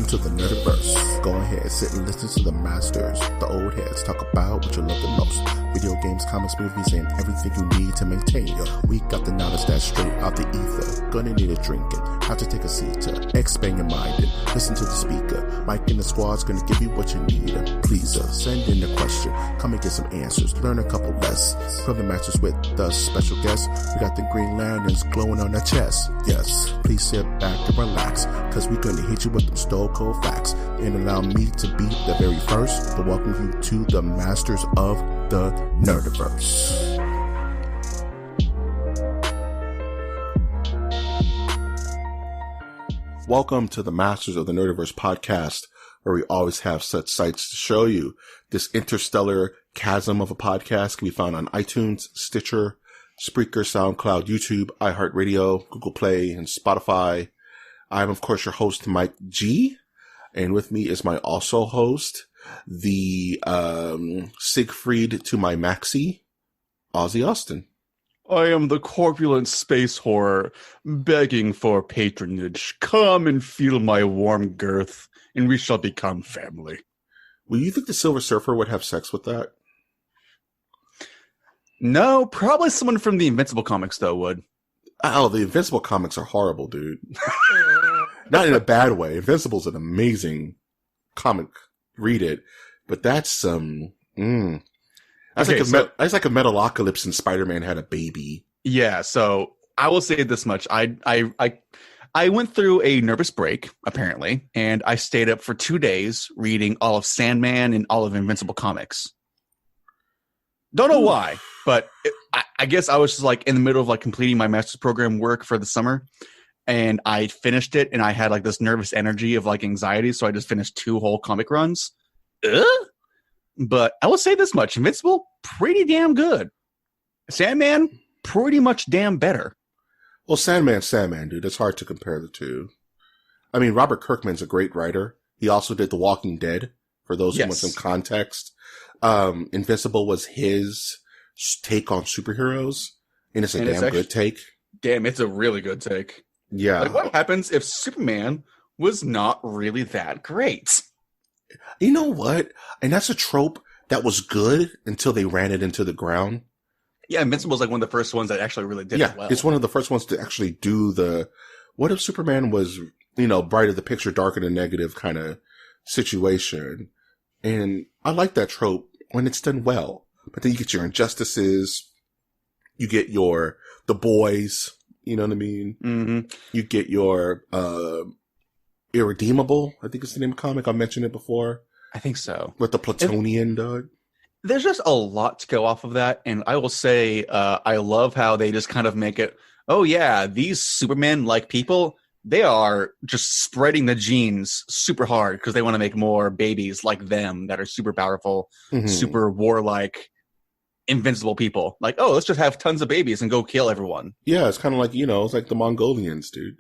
to the Nerdiverse. Go ahead, sit and listen to the masters, the old heads, talk about what you love the most. Video games, comics, movies, and everything you need to maintain your week. Got the knowledge that's straight out the ether. Gonna need a drink and have to take a seat to expand your mind and listen to the speaker. Mike and the squad's gonna give you what you need. Please send in the question, come and get some answers, learn a couple lessons from the masters with the special guests. We got the Green Lanterns glowing on their chest. Yes, please sit back and relax, cause we're gonna hit you with them stone cold facts. And allow me to be the very first to welcome you to the masters of the Nerdiverse. Welcome to the Masters of the Nerdiverse podcast, where we always have such sights to show you. This interstellar chasm of a podcast can be found on iTunes, Stitcher, Spreaker, SoundCloud, YouTube, iHeartRadio, Google Play, and Spotify. I'm, of course, your host, Mike G. And with me is my also host, the Siegfried to my Maxie, Ozzy Austin. I am the corpulent space horror, begging for patronage. Come and feel my warm girth, and we shall become family. Well, you think the Silver Surfer would have sex with that? No, probably someone from the Invincible comics, though, would. Oh, the Invincible comics are horrible, dude. Not in a bad way. Invincible's an amazing comic. Read it. But that's, that's like a Metalocalypse and Spider-Man had a baby. Yeah, so I will say this much. I went through a nervous break, apparently, and I stayed up for 2 days reading all of Sandman and all of Invincible comics. Don't know why, but I guess I was just like in the middle of like completing my master's program work for the summer, and I finished it, and I had like this nervous energy of like anxiety, so I just finished 2 whole comic runs. But I will say this much: Invincible, pretty damn good. Sandman, pretty much damn better. Well, Sandman, dude. It's hard to compare the two. I mean, Robert Kirkman's a great writer. He also did The Walking Dead, for those who want some context. Invincible was his take on superheroes, and it's a damn good take. Damn, it's a really good take. Yeah. Like, what happens if Superman was not really that great? You know what? And that's a trope that was good until they ran it into the ground. Yeah, Invincible was like one of the first ones that actually really did it well. It's one of the first ones to actually do the, what if Superman was, bright of the picture, dark of the negative kind of situation. And I like that trope when it's done well. But then you get your Injustices, you get the Boys, you know what I mean? Mm-hmm. You get your, Irredeemable, I think it's the name of the comic. I mentioned it before. I think so. With the Plutonian dog. There's just a lot to go off of that. And I will say, I love how they just kind of make it, oh yeah, these Superman-like people, they are just spreading the genes super hard because they want to make more babies like them that are super powerful, super warlike, invincible people. Like, oh, let's just have tons of babies and go kill everyone. Yeah, it's kind of like, it's like the Mongolians, dude.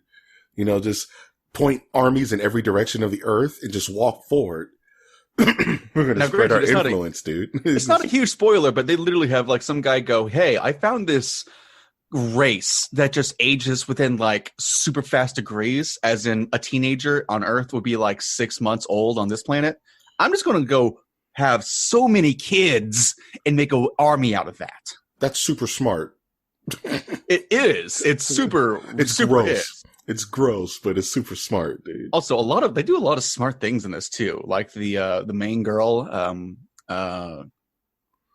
Just point armies in every direction of the earth and just walk forward. We're going to spread our influence, dude. It's not a huge spoiler, but they literally have like some guy go, hey, I found this race that just ages within like super fast degrees, as in a teenager on Earth would be like 6 months old on this planet. I'm just going to go have so many kids and make an army out of that. That's super smart. It is. It's super. It's super gross. It's gross, but it's super smart, dude. Also, they do a lot of smart things in this too. Like the main girl,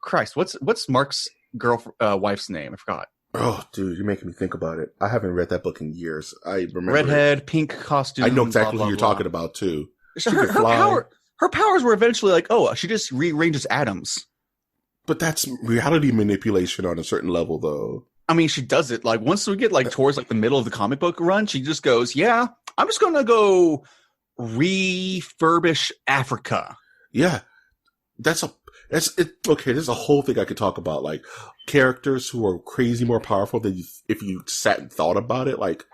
Christ, what's Mark's wife's name? I forgot. Oh, dude, you're making me think about it. I haven't read that book in years. I remember redhead, pink costume. I know exactly who you're talking about too. Her powers were eventually like, oh, she just rearranges atoms. But that's reality manipulation on a certain level, though. I mean, she does it. Like, once we get, like, towards, like, the middle of the comic book run, she just goes, yeah, I'm just going to go refurbish Africa. Yeah. Okay, there's a whole thing I could talk about. Like, characters who are crazy more powerful than if you sat and thought about it. Like,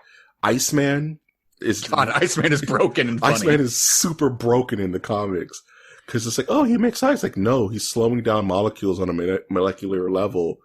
Iceman is broken and funny. Iceman is super broken in the comics. Because it's like, oh, he makes ice. Like, no, he's slowing down molecules on a molecular level.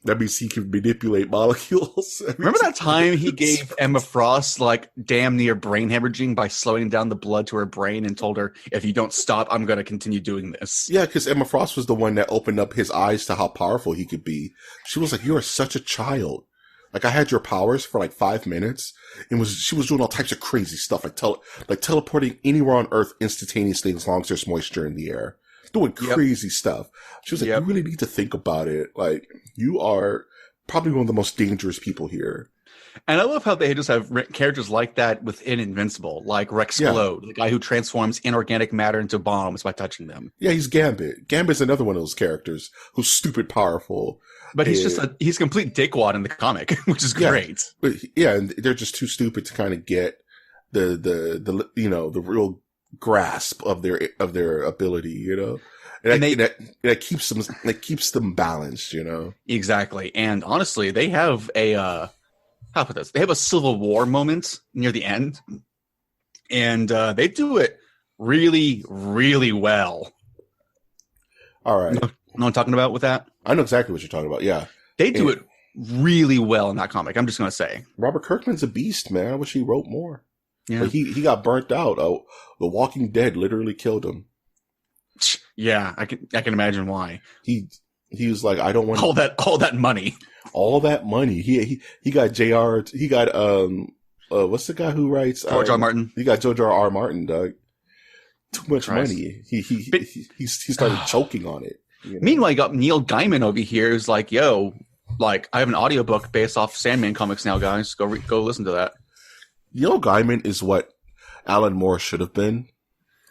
That means he can manipulate molecules. Remember that time he gave Emma Frost like damn near brain hemorrhaging by slowing down the blood to her brain and told her, if you don't stop, I'm going to continue doing this. Yeah, because Emma Frost was the one that opened up his eyes to how powerful he could be. She was like, you are such a child. Like, I had your powers for like 5 minutes, and she was doing all types of crazy stuff, like teleporting anywhere on Earth instantaneously as long as there's moisture in the air. Doing crazy stuff. She was like, you really need to think about it. Like, you are probably one of the most dangerous people here. And I love how they just have characters like that within Invincible, like Rexplode, the guy who transforms inorganic matter into bombs by touching them. Yeah, he's Gambit. Gambit's another one of those characters who's stupid powerful. But he's complete dickwad in the comic, which is great. Yeah, and they're just too stupid to kind of get the real grasp of their ability, you know. And that keeps them balanced, you know. Exactly. And honestly, they have how about this? They have a Civil War moment near the end, and they do it really, really well. All right. You know what I'm talking about with that? I know exactly what you're talking about. Yeah. They do it really well in that comic. I'm just going to say. Robert Kirkman's a beast, man. I wish he wrote more. Yeah. But he got burnt out. The Walking Dead literally killed him. Yeah, I can imagine why. He was like, I don't want all that money. All that money. He got JR. He got what's the guy who writes George R. Martin? He got George R. Martin, Doug. Too much money. He started choking on it. You know? Meanwhile, you got Neil Gaiman over here who's like, yo, like, I have an audiobook based off Sandman comics now, guys. Go listen to that. Neil Gaiman is what Alan Moore should have been.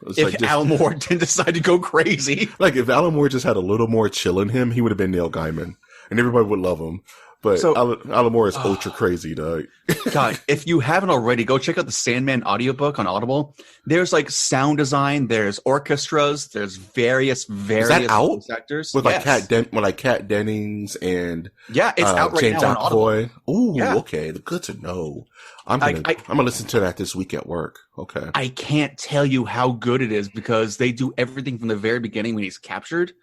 If Alan Moore didn't decide to go crazy. Like, if Alan Moore just had a little more chill in him, he would have been Neil Gaiman. And everybody would love him. But Alan Moore is ultra crazy, dog. God, if you haven't already, go check out the Sandman audiobook on Audible. There's like sound design, there's orchestras, there's various is that out? Actors. With like Kat Dennings and it's out right James now on Audible. Ooh, okay, good to know. I'm gonna listen to that this week at work. Okay. I can't tell you how good it is because they do everything from the very beginning when he's captured,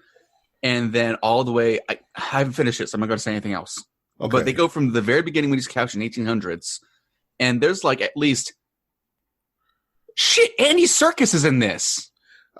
and then all the way. I haven't finished it, so I'm not going to say anything else. Okay. But they go from the very beginning when he's captured in 1800s, and there's like at least Andy Serkis is in this.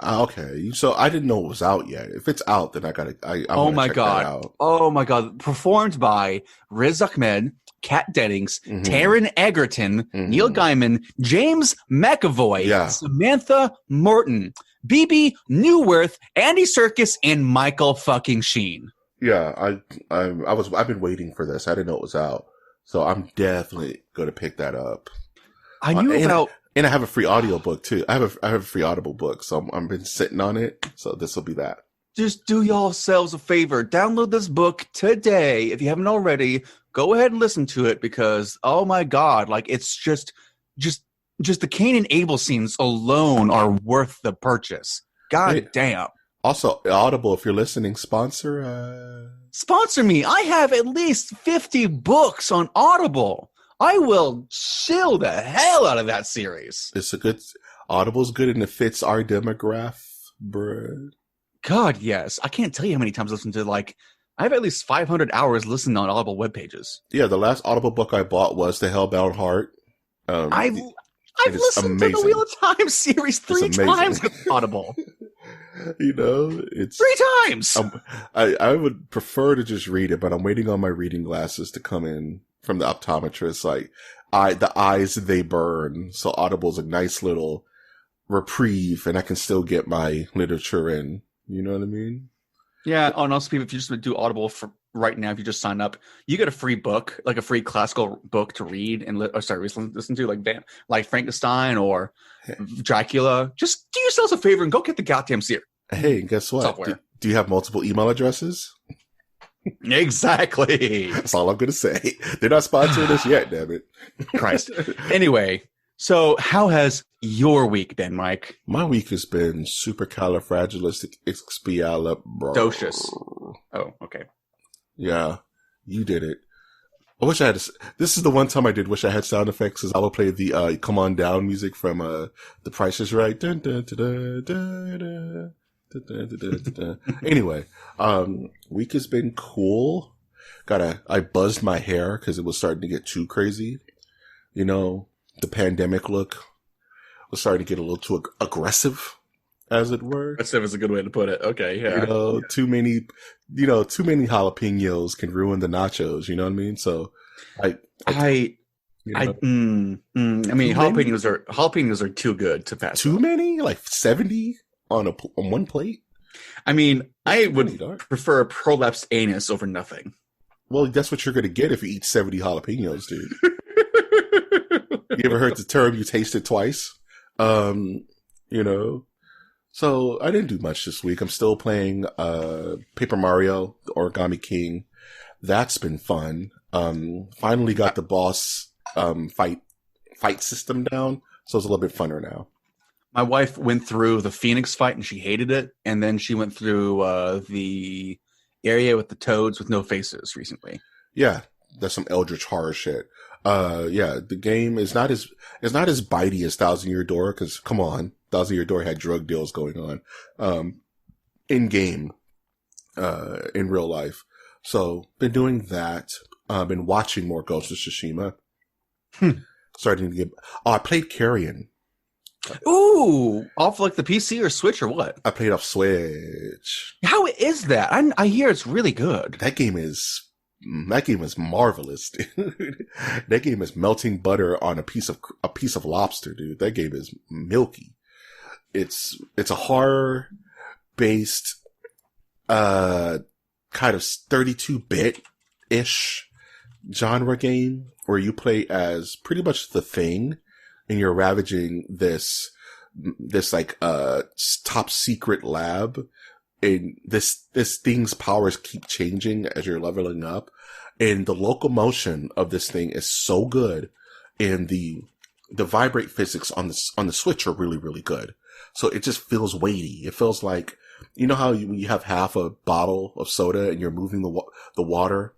Okay, so I didn't know it was out yet. If it's out, then I'm oh my god! Oh my god! Performed by Riz Ahmed, Kat Dennings, Taron Egerton, Neil Gaiman, James McAvoy, Samantha Morton, BB Newworth, Andy Serkis, and Michael fucking Sheen. Yeah, I've been waiting for this. I didn't know it was out, so I'm definitely going to pick that up. I knew about. And I have a free audiobook too. I have a free Audible book, so I've been sitting on it. So this will be that. Just do yourselves a favor. Download this book today. If you haven't already, go ahead and listen to it because, oh my God, like it's just the Cain and Abel scenes alone are worth the purchase. God damn. Also, Audible, if you're listening, sponsor me. I have at least 50 books on Audible. I will chill the hell out of that series. Audible's good and it fits our demographic, bruh. God, yes. I can't tell you how many times I listened to, I have at least 500 hours listening on Audible web pages. Yeah, the last Audible book I bought was The Hellbound Heart. I've listened to the Wheel of Time series 3 times with Audible. You know, it's 3 times. I would prefer to just read it, but I'm waiting on my reading glasses to come in from the optometrist. The eyes, they burn. So Audible's a nice little reprieve, and I can still get my literature in. You know what I mean? Yeah. And also, people, if you just do Audible for right now, if you just sign up, you get a free book, like a free classical book to read and listen to, like Frankenstein or Dracula. Just do yourselves a favor and go get the goddamn series. Hey, guess what? Do you have multiple email addresses? Exactly. That's all I'm going to say. They're not sponsoring us yet, damn it. Christ. Anyway, so how has your week been, Mike? My week has been supercalifragilisticexpialidocious. Oh, okay. Yeah, you did it. I wish I had. This is the one time I did wish I had sound effects, because I would play the "Come On Down" music from The Price Is Right. Dun, dun, dun, dun, dun, dun. Anyway, week has been cool. I buzzed my hair because it was starting to get too crazy. You know, the pandemic look was starting to get a little too aggressive, as it were. Aggressive is a good way to put it. Okay, yeah. You know, too many jalapenos can ruin the nachos. You know what I mean? So, I mean, jalapenos are too good to pass. Too many, like 70 on one plate. I mean, I would prefer a prolapsed anus over nothing. Well, that's what you're going to get if you eat 70 jalapenos, dude. You ever heard the term "you taste it twice"? You know. So I didn't do much this week. I'm still playing Paper Mario, the Origami King. That's been fun. Finally got the boss fight system down, so it's a little bit funner now. My wife went through the Phoenix fight and she hated it, and then she went through the area with the toads with no faces recently. Yeah, that's some Eldritch horror shit. Yeah, the game is not as bitey as Thousand Year Door, because come on, Thousand Year Door had drug deals going on in game, in real life. So been doing that. Been watching more Ghost of Tsushima. Starting to get. Oh, I played Carrion. Ooh, off like the PC or Switch or what? I played off Switch. How is that? I hear it's really good. That game is marvelous, dude. That game is melting butter on a piece of lobster, dude. That game is milky. It's a horror based kind of 32-bit ish genre game where you play as pretty much the Thing, and you're ravaging this like top secret lab, and this thing's powers keep changing as you're leveling up, and the locomotion of this thing is so good, and the vibrate physics on the Switch are really, really good. So it just feels weighty. It feels like, you know how you have half a bottle of soda and you're moving the water,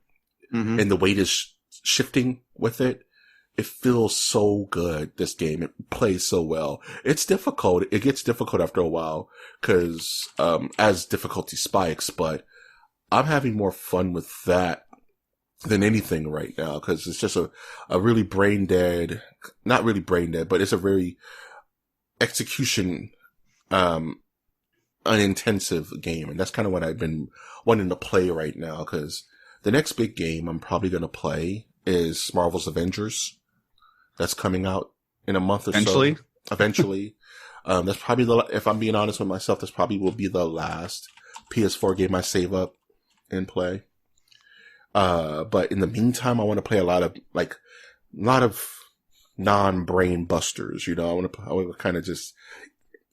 and the weight is shifting with it. It feels so good, this game. It plays so well. It's difficult. It gets difficult after a while because as difficulty spikes, but I'm having more fun with that than anything right now because it's just a really brain dead, not really brain dead, but it's a very execution unintensive game. And that's kind of what I've been wanting to play right now because the next big game I'm probably going to play is Marvel's Avengers. That's coming out in a month or so. Eventually. That's probably if I'm being honest with myself, this probably will be the last PS4 game I save up and play. But in the meantime, I want to play a lot of non-brain busters, you know. I want to kind of just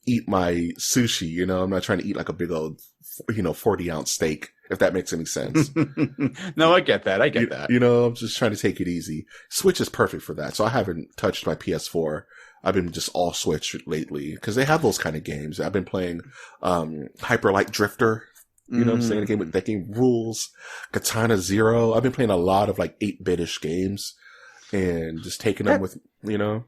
eat my sushi, you know. I'm not trying to eat like a big old, 40-ounce steak, if that makes any sense. No, I get that. You know, I'm just trying to take it easy. Switch is perfect for that. So I haven't touched my PS4. I've been just all Switch lately because they have those kind of games. I've been playing Hyper Light Drifter. You know what I'm saying? That game rules. Katana Zero. I've been playing a lot of like 8-bit-ish games and just taking them with, you know.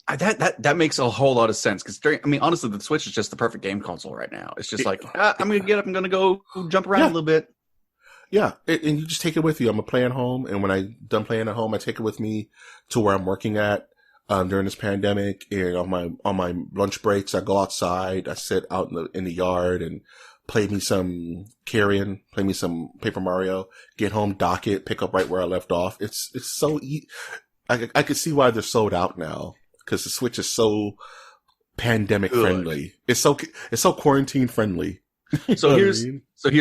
That makes a whole lot of sense because honestly, the Switch is just the perfect game console right now. It's just like I'm gonna get up, I'm gonna go jump around a little bit. Yeah, and you just take it with you. I'm gonna play at home, and when I'm done playing at home, I take it with me to where I'm working at during this pandemic. And on my lunch breaks, I go outside. I sit out in the yard and play me some Carrion, play me some Paper Mario. Get home, dock it, pick up right where I left off. It's so I could see why they're sold out now. Because the Switch is so pandemic friendly. It's so quarantine friendly. So here's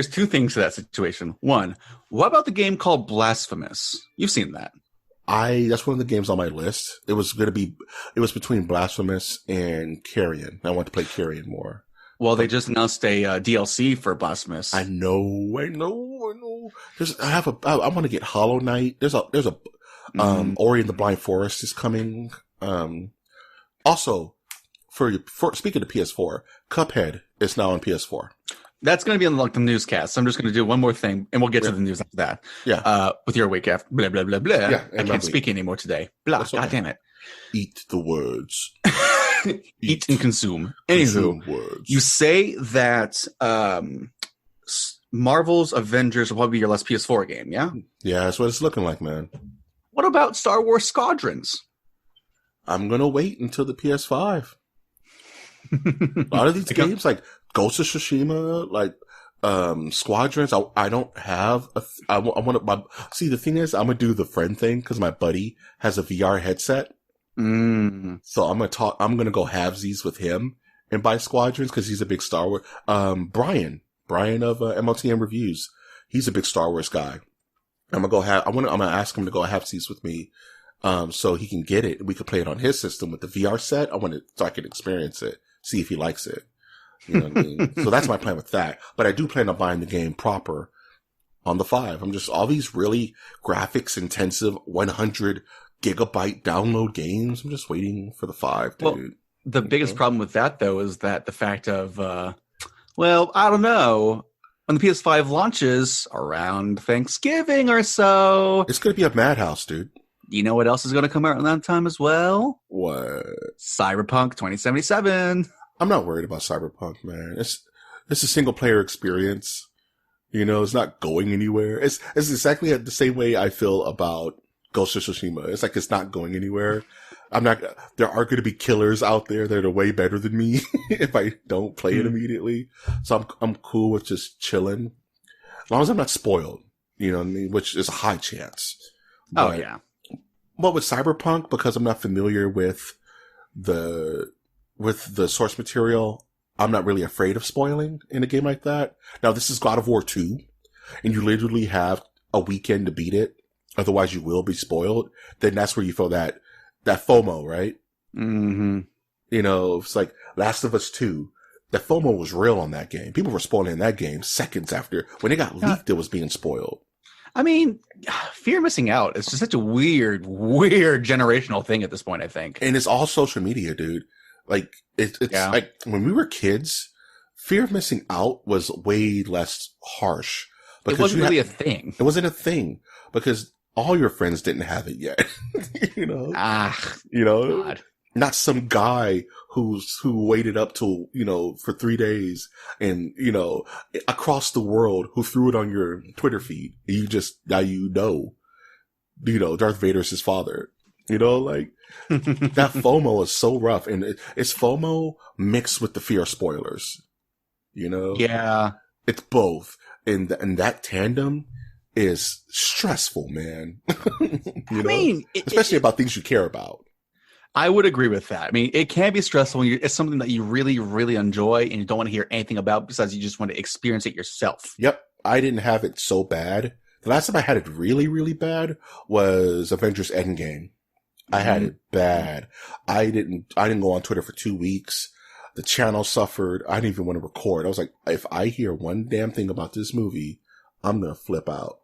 two things to that situation. One, what about the game called Blasphemous? You've seen that. That's one of the games on my list. It was between Blasphemous and Carrion. I want to play Carrion more. Well, they just announced a DLC for Blasphemous. I know. I want to get Hollow Knight. There's a Ori and the Blind Forest is coming. Also, for speaking of PS4, Cuphead is now on PS4. That's going to be on the newscast. So I'm just going to do one more thing, and we'll get to the news after that. Yeah. With your week after blah blah blah blah. Yeah, I can't speak anymore today. Blah. Okay. God damn it. Eat the words. Eat and consume. Anywho, words. You say that Marvel's Avengers will probably be your last PS4 game, yeah? Yeah, that's what it's looking like, man. What about Star Wars Squadrons? I'm going to wait until the PS5. A lot of these games, like Ghost of Tsushima, like Squadrons, I don't have I want to see. The thing is, I'm gonna do the friend thing because my buddy has a VR headset. So I'm gonna go halvesies with him and buy Squadrons because he's a big Star Wars. Brian of MOTN Reviews, he's a big Star Wars guy. I'm gonna ask him to go halvesies with me, so he can get it. We could play it on his system with the VR set. So I can experience it, see if he likes it. You know what I mean? So that's my plan with that. But I do plan on buying the game proper on the 5. I'm just all these really graphics intensive 100 gigabyte download games. I'm just waiting for the 5, dude. Well, the biggest problem with that though is that the fact of I don't know, when the PS5 launches around Thanksgiving or so, it's gonna be a madhouse, dude. You know what else is going to come out around that time as well? What? Cyberpunk 2077. I'm not worried about Cyberpunk, man. It's a single player experience. You know, it's not going anywhere. It's exactly the same way I feel about Ghost of Tsushima. It's like it's not going anywhere. There are going to be killers out there that are way better than me if I don't play it immediately. So I'm cool with just chilling. As long as I'm not spoiled, you know what I mean? Which is a high chance. But, yeah. But with Cyberpunk, because I'm not familiar with the source material, I'm not really afraid of spoiling in a game like that. Now, this is God of War 2, and you literally have a weekend to beat it. Otherwise, you will be spoiled. Then that's where you feel that FOMO, right? Mm-hmm. You know, it's like Last of Us 2. The FOMO was real on that game. People were spoiling that game seconds after. When it got leaked, it was being spoiled. I mean, fear of missing out is just such a weird generational thing at this point, I think. And it's all social media, dude. Like, it's like when we were kids, fear of missing out was way less harsh. It wasn't really a thing. It wasn't a thing because all your friends didn't have it yet. You know? You know? God. Not some guy who waited up till, you know, for 3 days and, you know, across the world who threw it on your Twitter feed. Now you know, Darth Vader's his father. You know, like, that FOMO is so rough. And it's FOMO mixed with the fear of spoilers. You know? Yeah. It's both. And that tandem is stressful, man. You know? Especially about things you care about. I would agree with that. I mean, it can be stressful when it's something that you really, really enjoy and you don't want to hear anything about besides you just want to experience it yourself. Yep. I didn't have it so bad. The last time I had it really, really bad was Avengers Endgame. I had it bad. I didn't go on Twitter for 2 weeks. The channel suffered. I didn't even want to record. I was like, if I hear one damn thing about this movie, I'm going to flip out.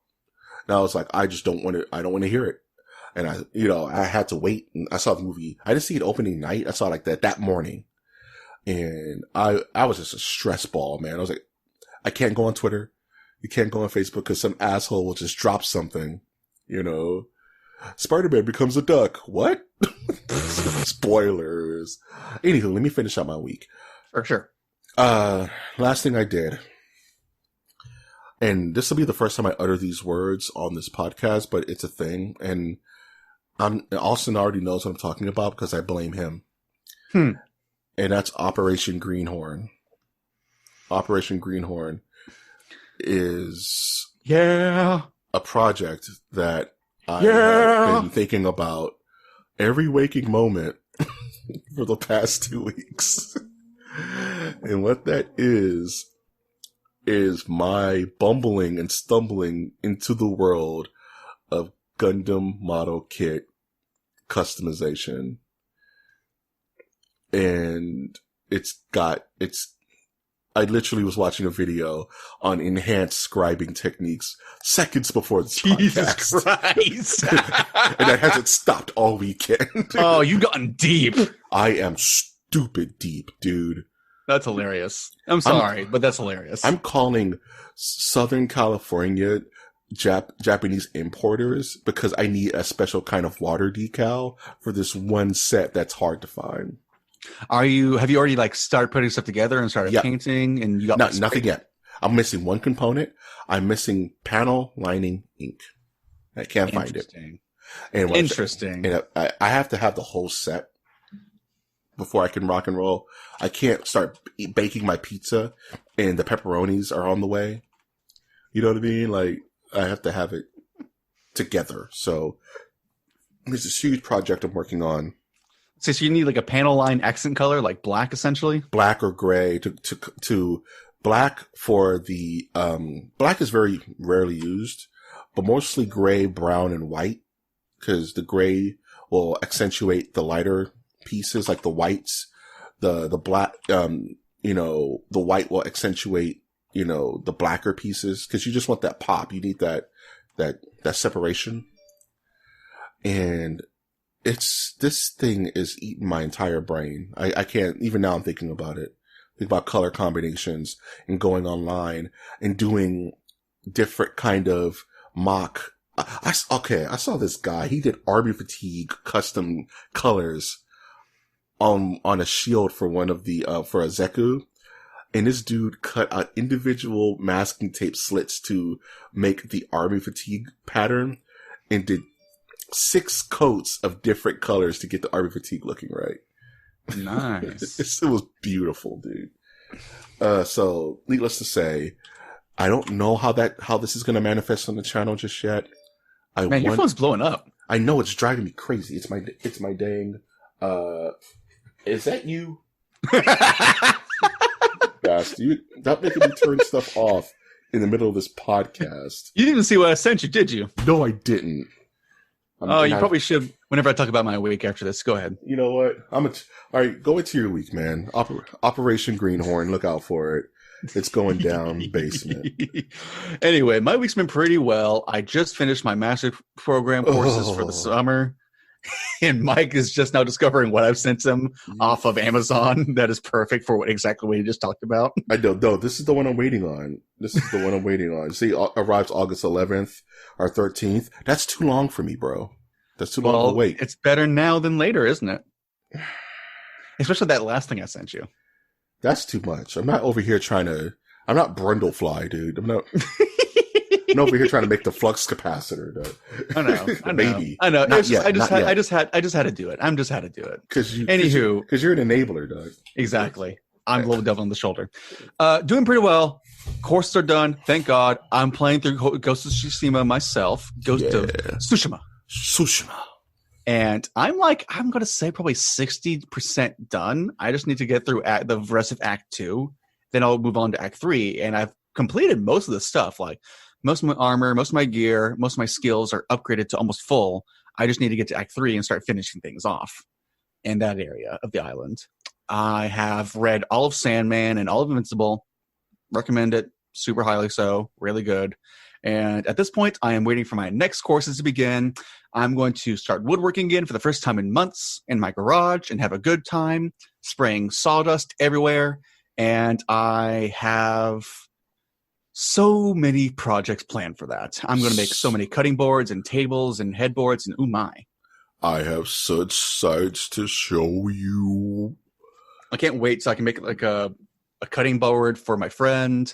Now it's like, I don't want to hear it. And I had to wait, and I saw the movie. I didn't see it opening night. I saw it like that morning. And I was just a stress ball, man. I was like, I can't go on Twitter. You can't go on Facebook because some asshole will just drop something, you know. Spider-Man becomes a duck. What? Spoilers. Anywho, let me finish out my week. For sure. Last thing I did. And this will be the first time I utter these words on this podcast, but it's a thing. And Austin already knows what I'm talking about because I blame him. And that's Operation Greenhorn. Operation Greenhorn is a project that I have been thinking about every waking moment for the past 2 weeks. And what that is my bumbling and stumbling into the world of Gundam model kit customization. And I literally was watching a video on enhanced scribing techniques seconds before this Jesus podcast. Christ. And that hasn't stopped all weekend. Oh, you've gotten deep. I am stupid deep, dude. That's hilarious. I'm sorry, but that's hilarious. I'm calling Southern California Japanese importers because I need a special kind of water decal for this one set that's hard to find. Have you already started putting stuff together and started painting and you got nothing yet. I'm missing one component. I'm missing panel lining ink. I can't find it. And Interesting. And I have to have the whole set before I can rock and roll. I can't start baking my pizza and the pepperonis are on the way. You know what I mean? Like, I have to have it together. So there's this huge project I'm working on. So you need like a panel line accent color, like black, essentially? Black or gray to black for the, black is very rarely used, but mostly gray, brown, and white, because the gray will accentuate the lighter pieces, like the whites. The black, the white will accentuate, the blacker pieces, because you just want that pop. You need that separation. And this thing is eating my entire brain. I can't, even now I'm thinking about it. Think about color combinations and going online and doing different kind of mock. I saw this guy. He did Army Fatigue custom colors on a shield for one of the, for a Zeku. And this dude cut out individual masking tape slits to make the Army Fatigue pattern and did 6 coats of different colors to get the Army Fatigue looking right. Nice. It was beautiful, dude. So needless to say, I don't know how this is going to manifest on the channel just yet. Your phone's blowing up. I know, it's driving me crazy. It's my dang, is that you? Bastard. Stop making me turn stuff off in the middle of this podcast. You didn't see what I sent you, did you? No, I didn't. You probably should whenever I talk about my week after this. Go ahead. You know what? All right, go into your week, man. Operation Greenhorn, look out for it. It's going down basement. Anyway, my week's been pretty well. I just finished my master program courses for the summer. And Mike is just now discovering what I've sent him off of Amazon. That is perfect for exactly what he just talked about. I don't know. This is the one I'm waiting on. See, arrives August 11th or 13th. That's too long for me, bro. That's too long to wait. It's better now than later, isn't it? Especially that last thing I sent you. That's too much. I'm not over here I'm not Brundlefly, dude. I'm over here trying to make the flux capacitor. I know. Baby. I know. I just had to do it. I'm just had to do it. Because you're an enabler, Doug. Exactly. I'm a little devil on the shoulder. Doing pretty well. Courses are done. Thank God. I'm playing through Ghost of Tsushima myself. Ghost of Tsushima. And I'm going to say probably 60% done. I just need to get through the rest of Act 2. Then I'll move on to Act 3. And I've completed most of the stuff. Like most of my armor, most of my gear, most of my skills are upgraded to almost full. I just need to get to Act 3 and start finishing things off in that area of the island. I have read all of Sandman and all of Invincible. Recommend it. Super highly so. Really good. And at this point, I am waiting for my next courses to begin. I'm going to start woodworking again for the first time in months in my garage and have a good time spraying sawdust everywhere. And I have so many projects planned for that. I'm going to make so many cutting boards and tables and headboards and oh my. I have such sights to show you. I can't wait so I can make like a cutting board for my friend,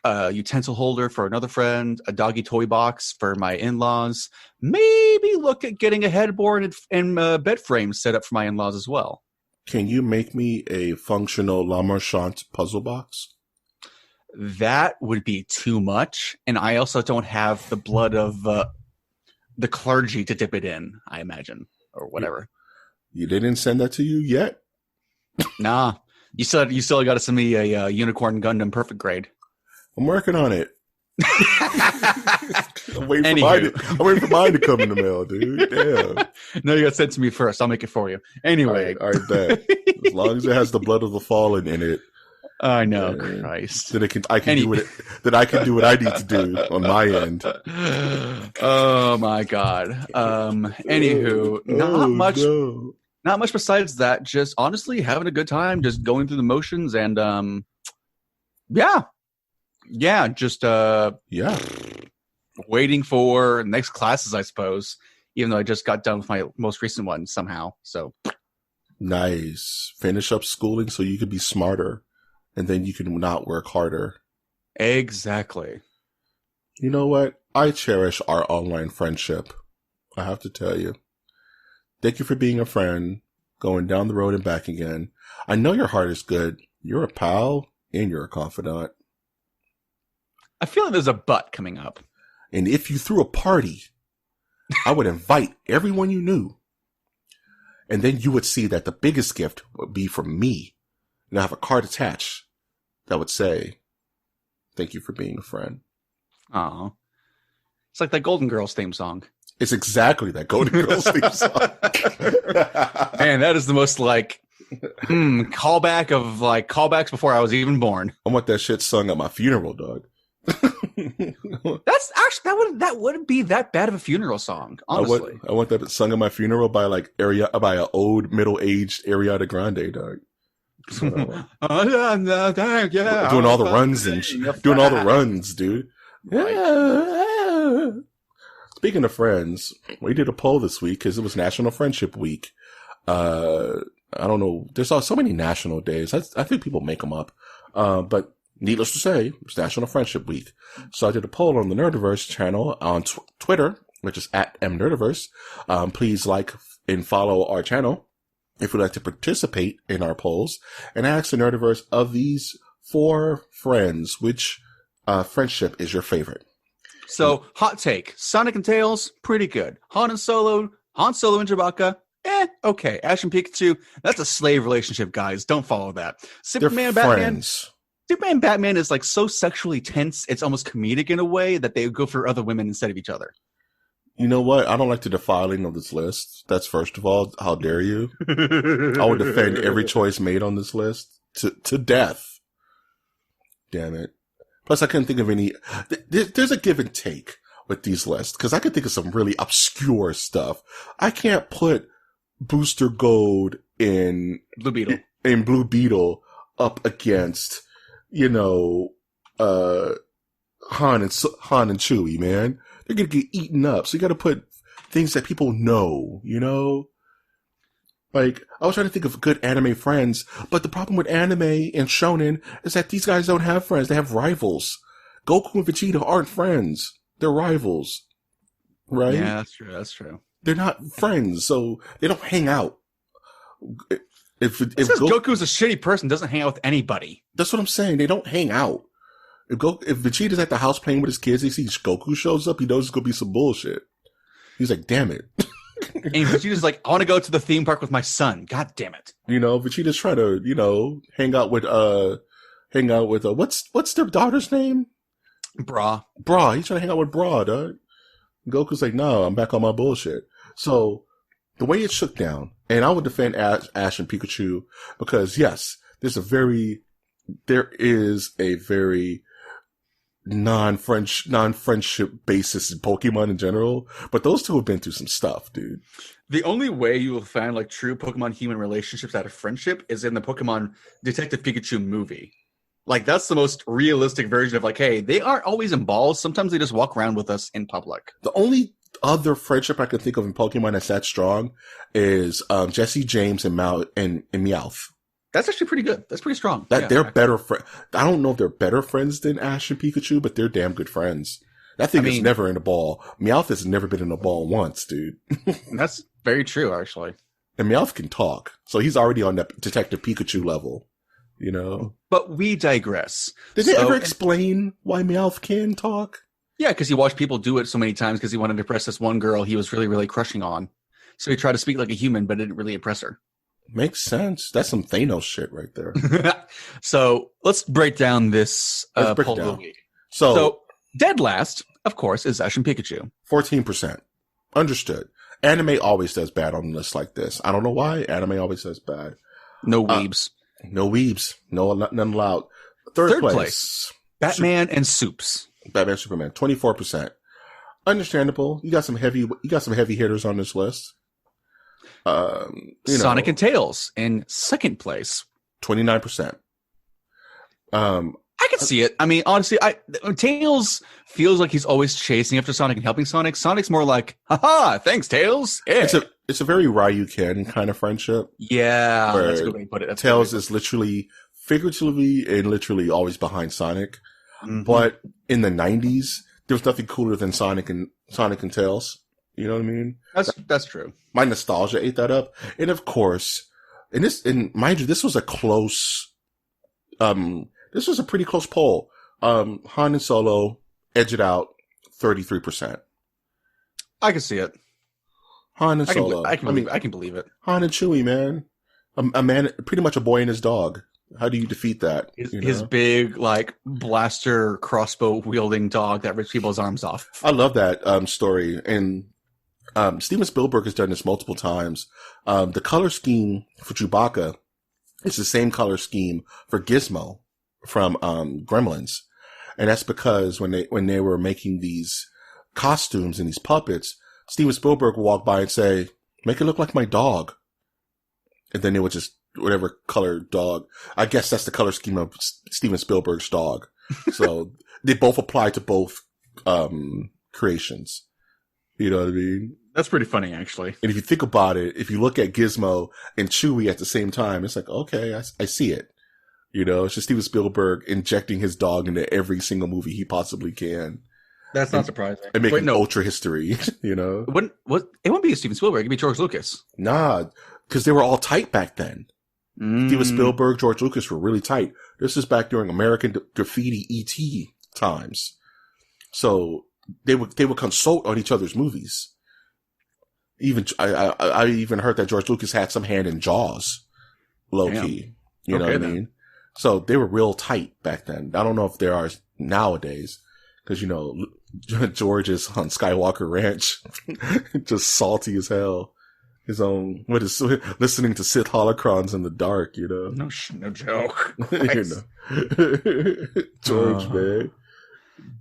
a utensil holder for another friend, a doggy toy box for my in-laws. Maybe look at getting a headboard and bed frame set up for my in-laws as well. Can you make me a functional La Marchante puzzle box? That would be too much. And I also don't have the blood of the clergy to dip it in, I imagine, or whatever. You didn't send that to you yet? Nah. You still got to send me a Unicorn Gundam Perfect Grade. I'm working on it. I'm waiting for mine to come in the mail, dude. Damn. No, you got to send it to me first. I'll make it for you. Anyway. All right, bet. As long as it has the blood of the fallen in it. I know, Christ. Then I can do what I need to do on my end. Oh my God. Anywho, not much besides that. Just honestly having a good time, just going through the motions, and waiting for next classes, I suppose. Even though I just got done with my most recent one somehow. So nice. Finish up schooling so you can be smarter, and then you can not work harder. Exactly. You know what? I cherish our online friendship. I have to tell you. Thank you for being a friend, going down the road and back again. I know your heart is good. You're a pal and you're a confidant. I feel like there's a but coming up. And if you threw a party, I would invite everyone you knew. And then you would see that the biggest gift would be from me. And I have a card attached that would say, thank you for being a friend. Aw. It's like that Golden Girls theme song. It's exactly that Golden Girls theme song. Man, that is the most callback of callbacks before I was even born. I want that shit sung at my funeral, dog. That's actually that wouldn't be that bad of a funeral song, honestly. I want that sung at my funeral by by an old middle-aged Ariana Grande, dog. Doing all the runs doing all the runs, dude. Yeah. Speaking of friends, we did a poll this week because it was National Friendship Week. I don't know. There's so many national days. I think people make them up. But needless to say, it's National Friendship Week. So I did a poll on the Nerdiverse channel on Twitter, which is @mnerdiverse. Please like and follow our channel if you'd like to participate in our polls. And ask the Nerdiverse, of these 4 friends, which friendship is your favorite? So, hot take. Sonic and Tails, pretty good. Han Solo and Chewbacca, okay. Ash and Pikachu, that's a slave relationship, guys. Don't follow that. Superman and Batman. Superman and Batman is so sexually tense, it's almost comedic in a way that they would go for other women instead of each other. You know what? I don't like the defiling of this list. That's first of all. How dare you? I would defend every choice made on this list to death. Damn it. Plus, I couldn't think of any. There's a give and take with these lists because I could think of some really obscure stuff. I can't put Booster Gold in Blue Beetle up against, Han and Chewie, man. They're gonna get eaten up. So you got to put things that people know. I was trying to think of good anime friends, but the problem with anime and shonen is that these guys don't have friends. They have rivals. Goku and Vegeta aren't friends. They're rivals. Right? Yeah, that's true. They're not friends, so they don't hang out. If Goku's a shitty person, doesn't hang out with anybody. That's what I'm saying. They don't hang out. If Vegeta's at the house playing with his kids, he sees Goku shows up, he knows it's going to be some bullshit. He's like, damn it. And Vegeta's like, I want to go to the theme park with my son. God damn it. Vegeta's trying to, hang out with what's their daughter's name? Bra. He's trying to hang out with Bra, dog. Goku's like, no, I'm back on my bullshit. So, the way it shook down, and I would defend Ash and Pikachu, because yes, there is a very non-friendship basis in Pokemon in general, but those two have been through some stuff, dude. The only way you will find true Pokemon human relationships out of friendship is in the Pokemon Detective Pikachu movie. That's the most realistic version of hey, they aren't always in balls. Sometimes they just walk around with us in public. The only other friendship I can think of in Pokemon that's that strong is Jesse James and Meowth. That's actually pretty good. That's pretty strong. They're better friends. I don't know if they're better friends than Ash and Pikachu, but they're damn good friends. That thing is never in a ball. Meowth has never been in a ball once, dude. That's very true, actually. And Meowth can talk, so he's already on that Detective Pikachu level, But we digress. Did they ever explain why Meowth can talk? Yeah, because he watched people do it so many times because he wanted to impress this one girl he was really, really crushing on. So he tried to speak like a human, but it didn't really impress her. Makes sense. That's some Thanos shit right there. So let's break down this poll of the week. So dead last, of course, is Ash and Pikachu. 14%. Understood. Anime always does bad on lists like this. I don't know why. Anime always does bad. No weebs. No weebs. None allowed. Third place. Batman and Soups. Batman, Superman. 24%. Understandable. You got some heavy hitters on this list. Sonic and Tails in second place. 29%. I can see it. I mean, honestly, Tails feels like he's always chasing after Sonic and helping Sonic. Sonic's more like, haha, thanks, Tails. Yeah. It's a very Ryu-Ken kind of friendship. Yeah, that's a good way to put it. Tails is literally, figuratively and literally always behind Sonic. But in the 90s, there was nothing cooler than Sonic and Tails. You know what I mean? That's true. My nostalgia ate that up. And of course, and mind you, this was a pretty close poll. Han and Solo edged it out 33%. I can see it. Han and Solo. I can believe it. Han and Chewie, man. A man, pretty much a boy and his dog. How do you defeat that? His big, like, blaster crossbow wielding dog that rips people's arms off. I love that story. And Steven Spielberg has done this multiple times. The color scheme for Chewbacca is the same color scheme for Gizmo from Gremlins. And that's because when they were making these costumes and these puppets, Steven Spielberg would walk by and say, "Make it look like my dog." And then they would just, whatever color dog. I guess that's the color scheme of Steven Spielberg's dog. So they both apply to both creations. You know what I mean? That's pretty funny, actually. And if you think about it, if you look at Gizmo and Chewie at the same time, it's like, okay, I see it. You know, it's just Steven Spielberg injecting his dog into every single movie he possibly can. That's not surprising. And making ultra history, you know? It wouldn't be Steven Spielberg. It'd be George Lucas. Nah, because they were all tight back then. Steven Spielberg, George Lucas were really tight. This is back during American Graffiti E.T. times. So they would consult on each other's movies. Even I even heard that George Lucas had some hand in Jaws, low key. You know what I mean? So they were real tight back then. I don't know if there are nowadays, because you know George is on Skywalker Ranch, just salty as hell. His own listening to Sith holocrons in the dark. You know, no joke. You know, George, man,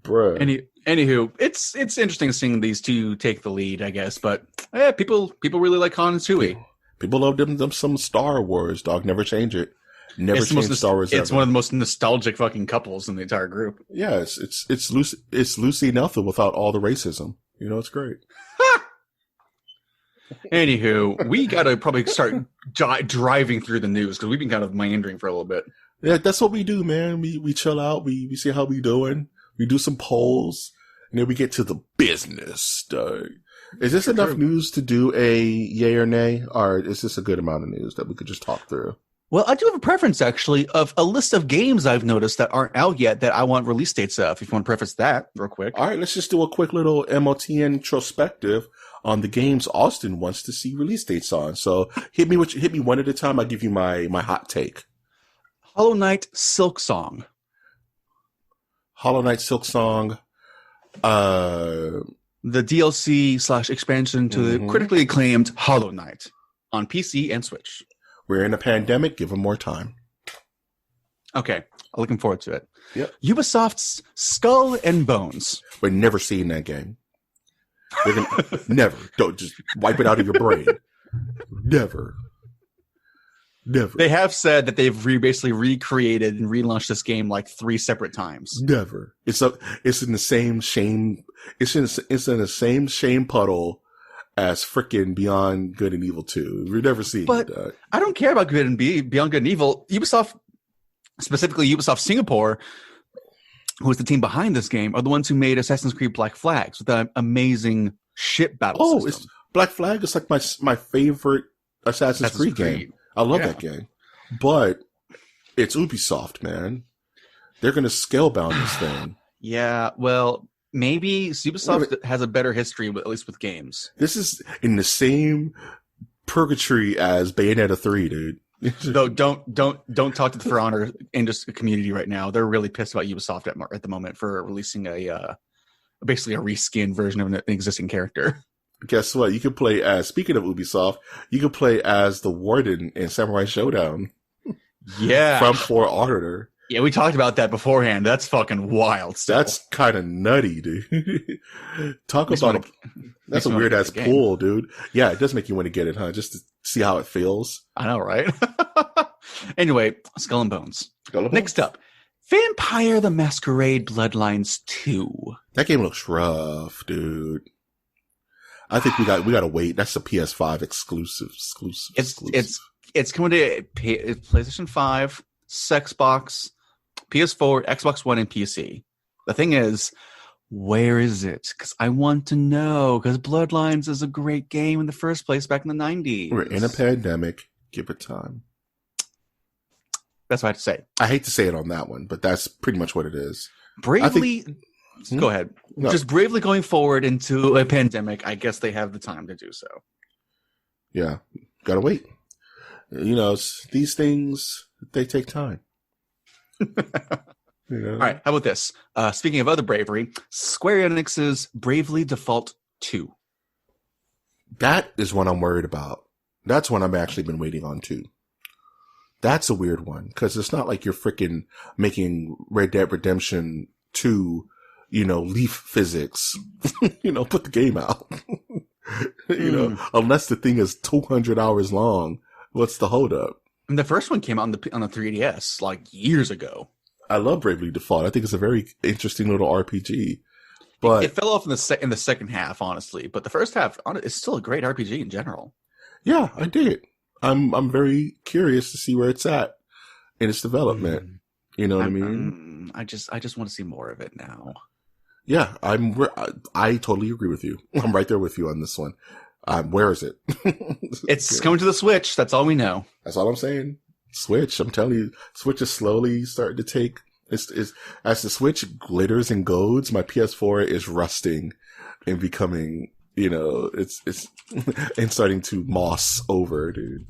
bruh. Anywho, it's interesting seeing these two take the lead, I guess. But people really like Han and Chewie. People love them some Star Wars. Dog, never change it. Never change Star Wars. It's one of the most nostalgic fucking couples in the entire group. Yeah, it's Lucy and Ethel without all the racism. You know, it's great. Anywho, we gotta probably start driving through the news because we've been kind of meandering for a little bit. Yeah, that's what we do, man. We chill out. We see how we doing. We do some polls, and then we get to the business, dog. Is this enough news to do a yay or nay, or is this a good amount of news that we could just talk through? Well, I do have a preference, actually, of a list of games I've noticed that aren't out yet that I want release dates of, if you want to preface that real quick. All right, let's just do a quick little MOTN introspective on the games Austin wants to see release dates on. So hit me one at a time. I'll give you my hot take. Hollow Knight Silksong. Hollow Knight Silksong. The DLC / expansion to the critically acclaimed Hollow Knight on PC and Switch. We're in a pandemic. Give them more time. Okay. I'm looking forward to it. Yep. Ubisoft's Skull and Bones. We're never seeing that game. They're gonna, never. Don't just wipe it out of your brain. Never. They have said that they've basically recreated and relaunched this game like 3 separate times. Never. It's in the same shame. It's in the same shame puddle as frickin' Beyond Good and Evil 2. We're never seeing that. I don't care about Beyond Good and Evil. Ubisoft, specifically Ubisoft Singapore, who is the team behind this game, are the ones who made Assassin's Creed Black Flags with that amazing ship battle system. Black Flag is like my favorite Assassin's Creed game. I love that game. But it's Ubisoft, man. They're going to scalebound this thing. Yeah, well, maybe Ubisoft has a better history, at least with games. This is in the same purgatory as Bayonetta 3, dude. No, don't talk to the For Honor industry community right now. They're really pissed about Ubisoft at the moment for releasing basically a reskin version of an existing character. Guess what? You can play as, speaking of Ubisoft, you can play as the Warden in Samurai Showdown. Yeah. From For Honor. Yeah, we talked about that beforehand. That's fucking wild still. That's kind of nutty, dude. That's a weird ass pull, dude. Yeah, it does make you want to get it, huh? Just to see how it feels. I know, right? Anyway, Skull and Bones. Next up, Vampire the Masquerade Bloodlines 2. That game looks rough, dude. I think we got to wait. That's a PS5 exclusive. It's coming to PlayStation 5, Xbox, PS4, Xbox One, and PC. The thing is, where is it? Because I want to know. Because Bloodlines is a great game in the first place back in the 90s. We're in a pandemic. Give it time. That's what I have to say. I hate to say it on that one, but that's pretty much what it is. Bravely, go ahead. No. Just bravely going forward into a pandemic. I guess they have the time to do so. Yeah, gotta wait. You know, these things, they take time. You know? All right, how about this? Speaking of other bravery, Square Enix's Bravely Default 2. That is one I'm worried about. That's one I've actually been waiting on too. That's a weird one because it's not like you're freaking making Red Dead Redemption 2, you know, leaf physics. You know, put the game out. You know, unless the thing is 200 hours long, what's the holdup? And the first one came out on the 3DS like years ago. I love Bravely Default. I think it's a very interesting little RPG. But it fell off in the second half, honestly. But the first half is still a great RPG in general. Yeah, I dig it. I'm very curious to see where it's at in its development. You know what I mean? I just want to see more of it now. Yeah, I totally agree with you. I'm right there with you on this one. Where is it? It's coming to the Switch. That's all we know. That's all I'm saying. Switch. I'm telling you, Switch is slowly starting to take. It's as the Switch glitters and golds, my PS4 is rusting and becoming. You know, it's and starting to moss over, dude.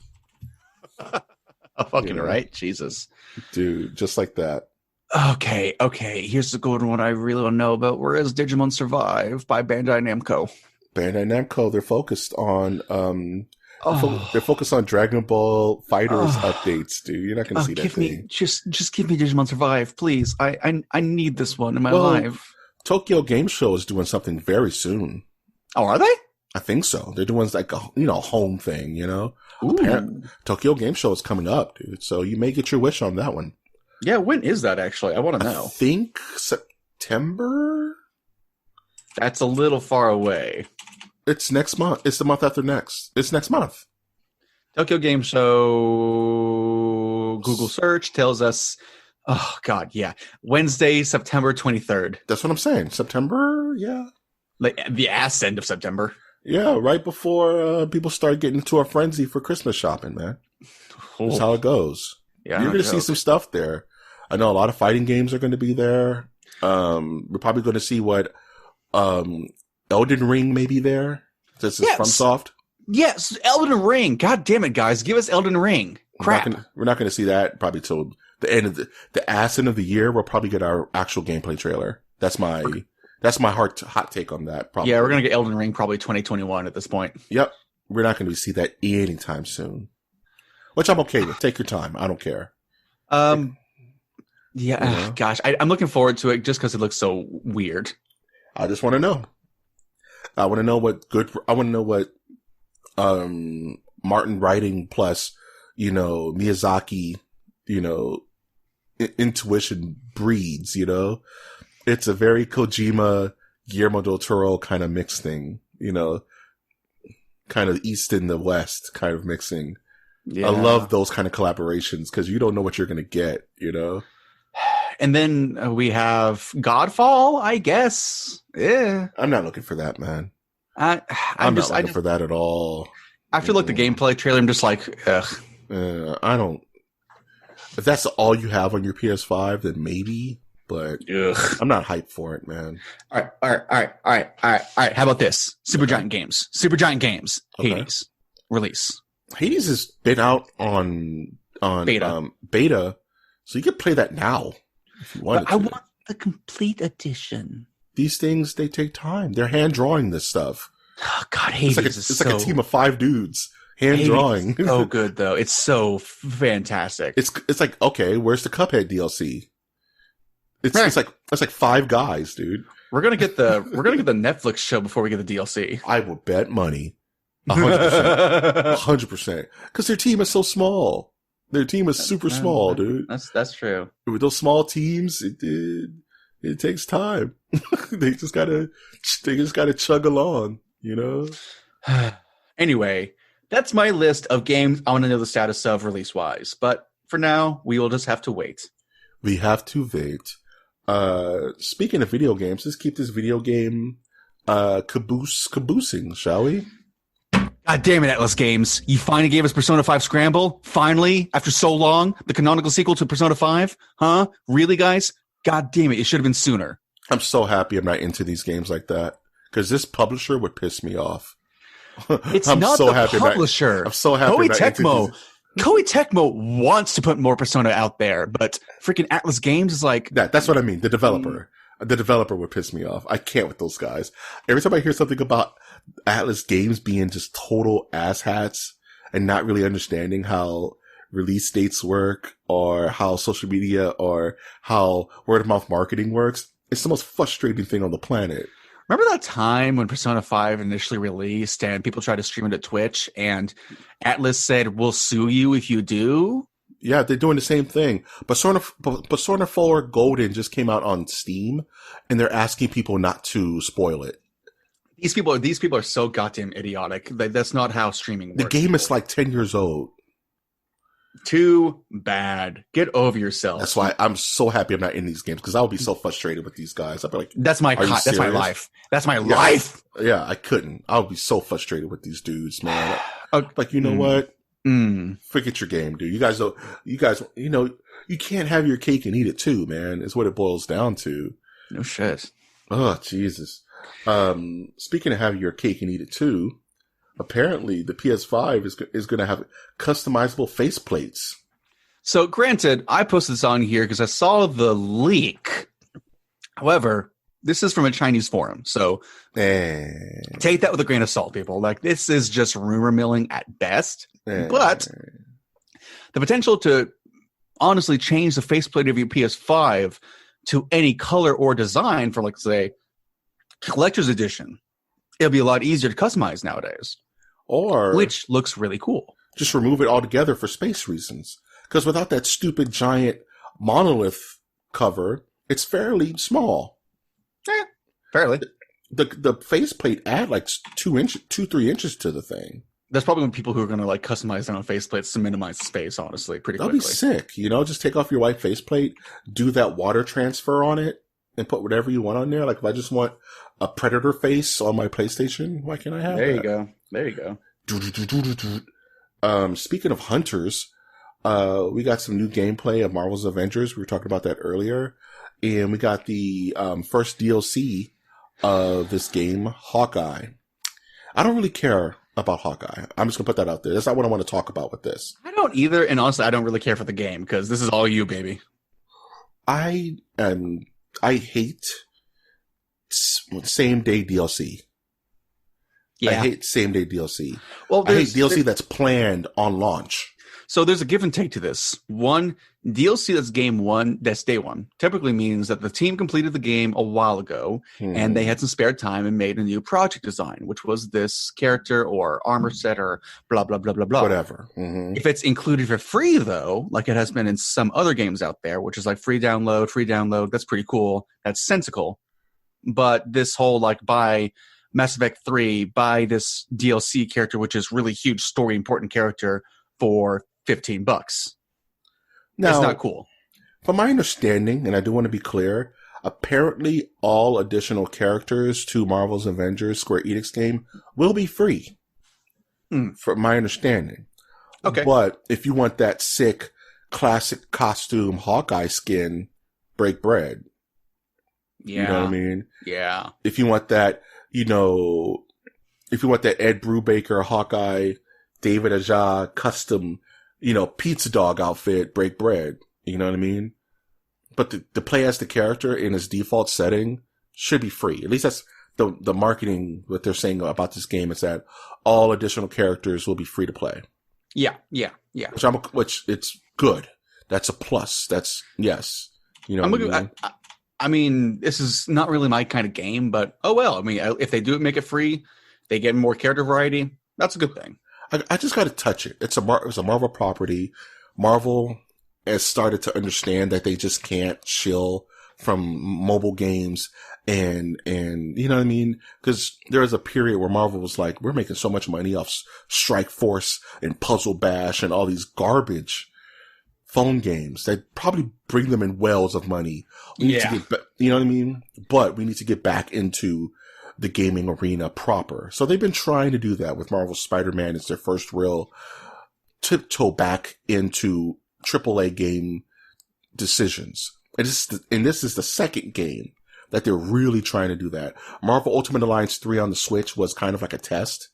Fucking right, Jesus, dude, just like that. Okay. Here's the golden one I really want to know about. Where is Digimon Survive by Bandai Namco? Bandai Namco, they're focused on they're focused on Dragon Ball Fighters updates, dude. You're not gonna see that thing. Just give me Digimon Survive, please. I need this one in my life. Tokyo Game Show is doing something very soon. Oh, are they? I think so. They're doing like a home thing, you know. Apparently, Tokyo Game Show is coming up, dude. So you may get your wish on that one. Yeah, when is that actually? I want to know. I think September. That's a little far away. It's next month. It's the month after next. It's next month. Tokyo Game Show Google search tells us, oh God, yeah, Wednesday, September 23rd. That's what I'm saying. September, yeah. Like the ass end of September. Yeah, right before people start getting into a frenzy for Christmas shopping, man. That's how it goes. Yeah, you're going to see some stuff there. I know a lot of fighting games are going to be there. We're probably going to see what Elden Ring may be there. This is FromSoft. Yes, Elden Ring. God damn it, guys. Give us Elden Ring. Crap. We're not going to see that probably till the end of the ass end of the year. We'll probably get our actual gameplay trailer. That's my hot take on that. Probably. Yeah, we're going to get Elden Ring probably 2021 at this point. Yep. We're not going to see that anytime soon. Which I'm okay with. Take your time. I don't care. Yeah, gosh. I'm looking forward to it just because it looks so weird. I just want to know. I want to know what Martin writing plus, Miyazaki, intuition breeds, It's a very Kojima, Guillermo del Toro kind of mix thing, kind of East and the West kind of mixing. Yeah. I love those kind of collaborations because you don't know what you're going to get, And then we have Godfall, I guess. Yeah. I'm not looking for that, man. I'm not looking for that at all. After the gameplay trailer, I'm just like, ugh. I don't. If that's all you have on your PS5, then maybe. But I'm not hyped for it, man. All right. How about this? Supergiant Games. Okay. Hades release. Hades has been out on beta, so you can play that now if you want. I want the complete edition. These things, they take time. They're hand drawing this stuff. Oh God, Hades it's like a team of 5 dudes hand drawing. So good though. It's so fantastic. It's like, okay, where's the Cuphead DLC? It's like 5 guys, dude. We're gonna get the Netflix show before we get the DLC. I will bet money. 100%. 100%. Because their team is so small. Their team is super small, dude. That's true. With those small teams, it takes time. They just gotta chug along, Anyway, that's my list of games I want to know the status of release-wise. But for now, we will just have to wait. We have to wait. Speaking of video games, let's keep this video game caboosing, shall we? God damn it, Atlas Games. You finally gave us Persona 5 Scramble? Finally? After so long? The canonical sequel to Persona 5? Huh? Really, guys? God damn it, it should have been sooner. I'm so happy I'm not into these games like that. Because this publisher would piss me off. It's not so the publisher. I'm so happy Koei Tecmo. Koei Tecmo wants to put more Persona out there, but freaking Atlas Games is like... That's what I mean. The developer. The developer would piss me off. I can't with those guys. Every time I hear something about Atlas Games being just total asshats and not really understanding how release dates work or how social media or how word of mouth marketing works, it's the most frustrating thing on the planet. Remember that time when Persona 5 initially released and people tried to stream it at Twitch and Atlas said, we'll sue you if you do? Yeah, they're doing the same thing. Persona 4 Golden just came out on Steam and they're asking people not to spoil it. These people are so goddamn idiotic. That's not how streaming works. The game is like 10 years old. Too bad. Get over yourself. That's why I'm so happy I'm not in these games because I would be so frustrated with these guys. I'd be like, that's my life. That's my life. Yeah, I couldn't. I would be so frustrated with these dudes, man. Like, you know what? Forget your game, dude. You can't have your cake and eat it too, man. Is what it boils down to. No shit. Oh, Jesus. Speaking of having your cake and eat it too, apparently the PS5 is going to have customizable faceplates. So granted, I posted this on here because I saw the leak. However, this is from a Chinese forum. So take that with a grain of salt, people. Like, this is just rumor milling at best. But the potential to honestly change the faceplate of your PS5 to any color or design for, like, say, collector's edition, it'll be a lot easier to customize nowadays. Or which looks really cool. Just remove it altogether for space reasons. Because without that stupid giant monolith cover, it's fairly small. Fairly. The faceplate add like 3 inches to the thing. There's probably people who are going to like customize their own faceplates to minimize the space, honestly, pretty quickly. That'd be sick. Just take off your white faceplate, do that water transfer on it, and put whatever you want on there. Like if I just want a Predator face on my PlayStation, why can't I have that? There you go. Speaking of hunters, we got some new gameplay of Marvel's Avengers. We were talking about that earlier. And we got the first DLC of this game, Hawkeye. I don't really care about Hawkeye. I'm just going to put that out there. That's not what I want to talk about with this. I don't either. And honestly, I don't really care for the game because this is all you, baby. I hate same day DLC. Yeah. I hate same day DLC. Well, I hate DLC that's planned on launch. So there's a give and take to this. One, DLC that's day one, typically means that the team completed the game a while ago and they had some spare time and made a new project design, which was this character or armor set or blah, blah, blah, blah, blah. Whatever. If it's included for free, though, like it has been in some other games out there, which is like free download, that's pretty cool. That's sensical. But this whole like buy Mass Effect 3, buy this DLC character, which is really huge story important character for $15. Now, it's not cool. From my understanding, and I do want to be clear, apparently all additional characters to Marvel's Avengers Square Enix game will be free. From my understanding. Okay. But if you want that sick classic costume Hawkeye skin, break bread. Yeah. You know what I mean? Yeah. If you want that, if you want that Ed Brubaker Hawkeye David Aja custom, pizza dog outfit, break bread. You know what I mean? But the play as the character in its default setting should be free. At least that's the marketing, what they're saying about this game is that all additional characters will be free to play. Yeah. Which it's good. That's a plus. That's, yes. I mean, this is not really my kind of game, but oh well. I mean, if they do make it free, they get more character variety. That's a good thing. I just got to touch it. It's a Marvel property. Marvel has started to understand that they just can't chill from mobile games and you know what I mean? Because there was a period where Marvel was like, we're making so much money off Strike Force and Puzzle Bash and all these garbage phone games that probably bring them in wells of money. We need to Yeah. get you know what I mean? But we need to get back into the gaming arena proper. So they've been trying to do that with Marvel's Spider-Man. It's their first real tiptoe back into AAA game decisions. And this is the second game that they're really trying to do that. Marvel Ultimate Alliance 3 on the Switch was kind of like a test.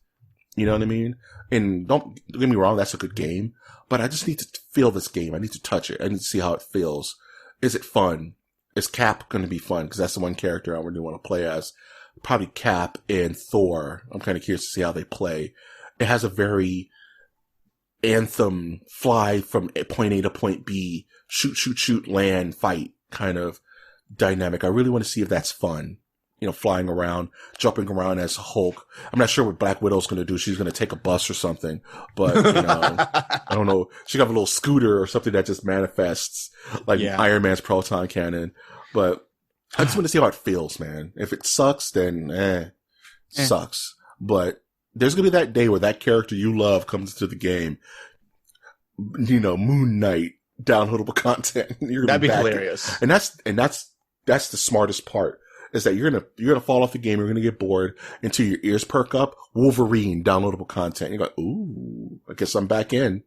You know what I mean? And don't get me wrong, that's a good game. But I just need to feel this game. I need to touch it. I need to see how it feels. Is it fun? Is Cap going to be fun? Because that's the one character I really want to play as. Probably Cap and Thor. I'm kind of curious to see how they play. It has a very Anthem, fly from point A to point B, shoot, land, fight kind of dynamic. I really want to see if that's fun. You know, flying around, jumping around as Hulk. I'm not sure what Black Widow's going to do. She's going to take a bus or something. But, you know, I don't know. She got a little scooter or something that just manifests like Iron Man's proton cannon. But I just want to see how it feels, man. If it sucks, then sucks. But there's going to be that day where that character you love comes into the game. You know, Moon Knight downloadable content. That'd be hilarious. And that's the smartest part. Is that you're gonna fall off the game, you're gonna get bored until your ears perk up. Wolverine downloadable content. You're like, ooh, I guess I'm back in.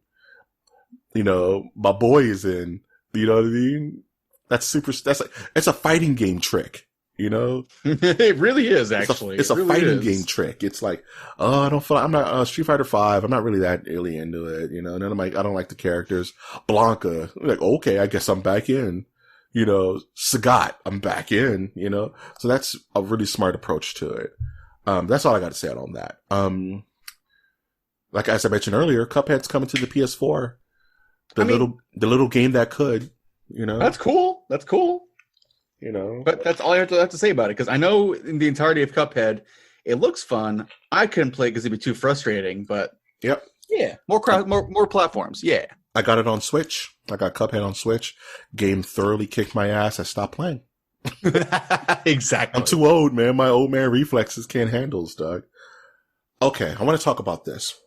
You know, my boy is in. You know what I mean? That's it's a fighting game trick. You know, it really is. Actually, it's a really fighting game trick. It's like, oh, I'm not Street Fighter 5. I'm not really into it. You know, and then I don't like the characters. Blanca, I'm like, okay, I guess I'm back in. You know, Sagat, I'm back in, you know? So that's a really smart approach to it. That's all I got to say on that. Like, as I mentioned earlier, Cuphead's coming to the PS4. The little game that could, you know? That's cool. You know? But that's all I have to say about it. Cause I know in the entirety of Cuphead, it looks fun. I couldn't play it cause it'd be too frustrating, but yep. Yeah. More platforms. Yeah. I got it on Switch. I got Cuphead on Switch. Game thoroughly kicked my ass. I stopped playing. Exactly. I'm too old, man. My old man reflexes can't handle this, dog. Okay, I want to talk about this.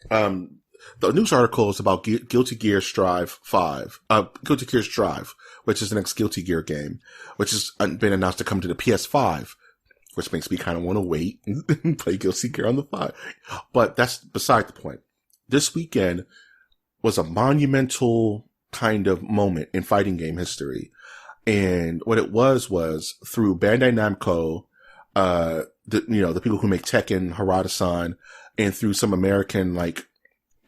The news article is about Guilty Gear Strive 5. Guilty Gear Strive, which is the next Guilty Gear game, which has been announced to come to the PS5, which makes me kind of want to wait and play Guilty Gear on the 5. But that's beside the point. This weekend was a monumental kind of moment in fighting game history. And what it was through Bandai Namco, the people who make Tekken, Harada-san, and through some American, like,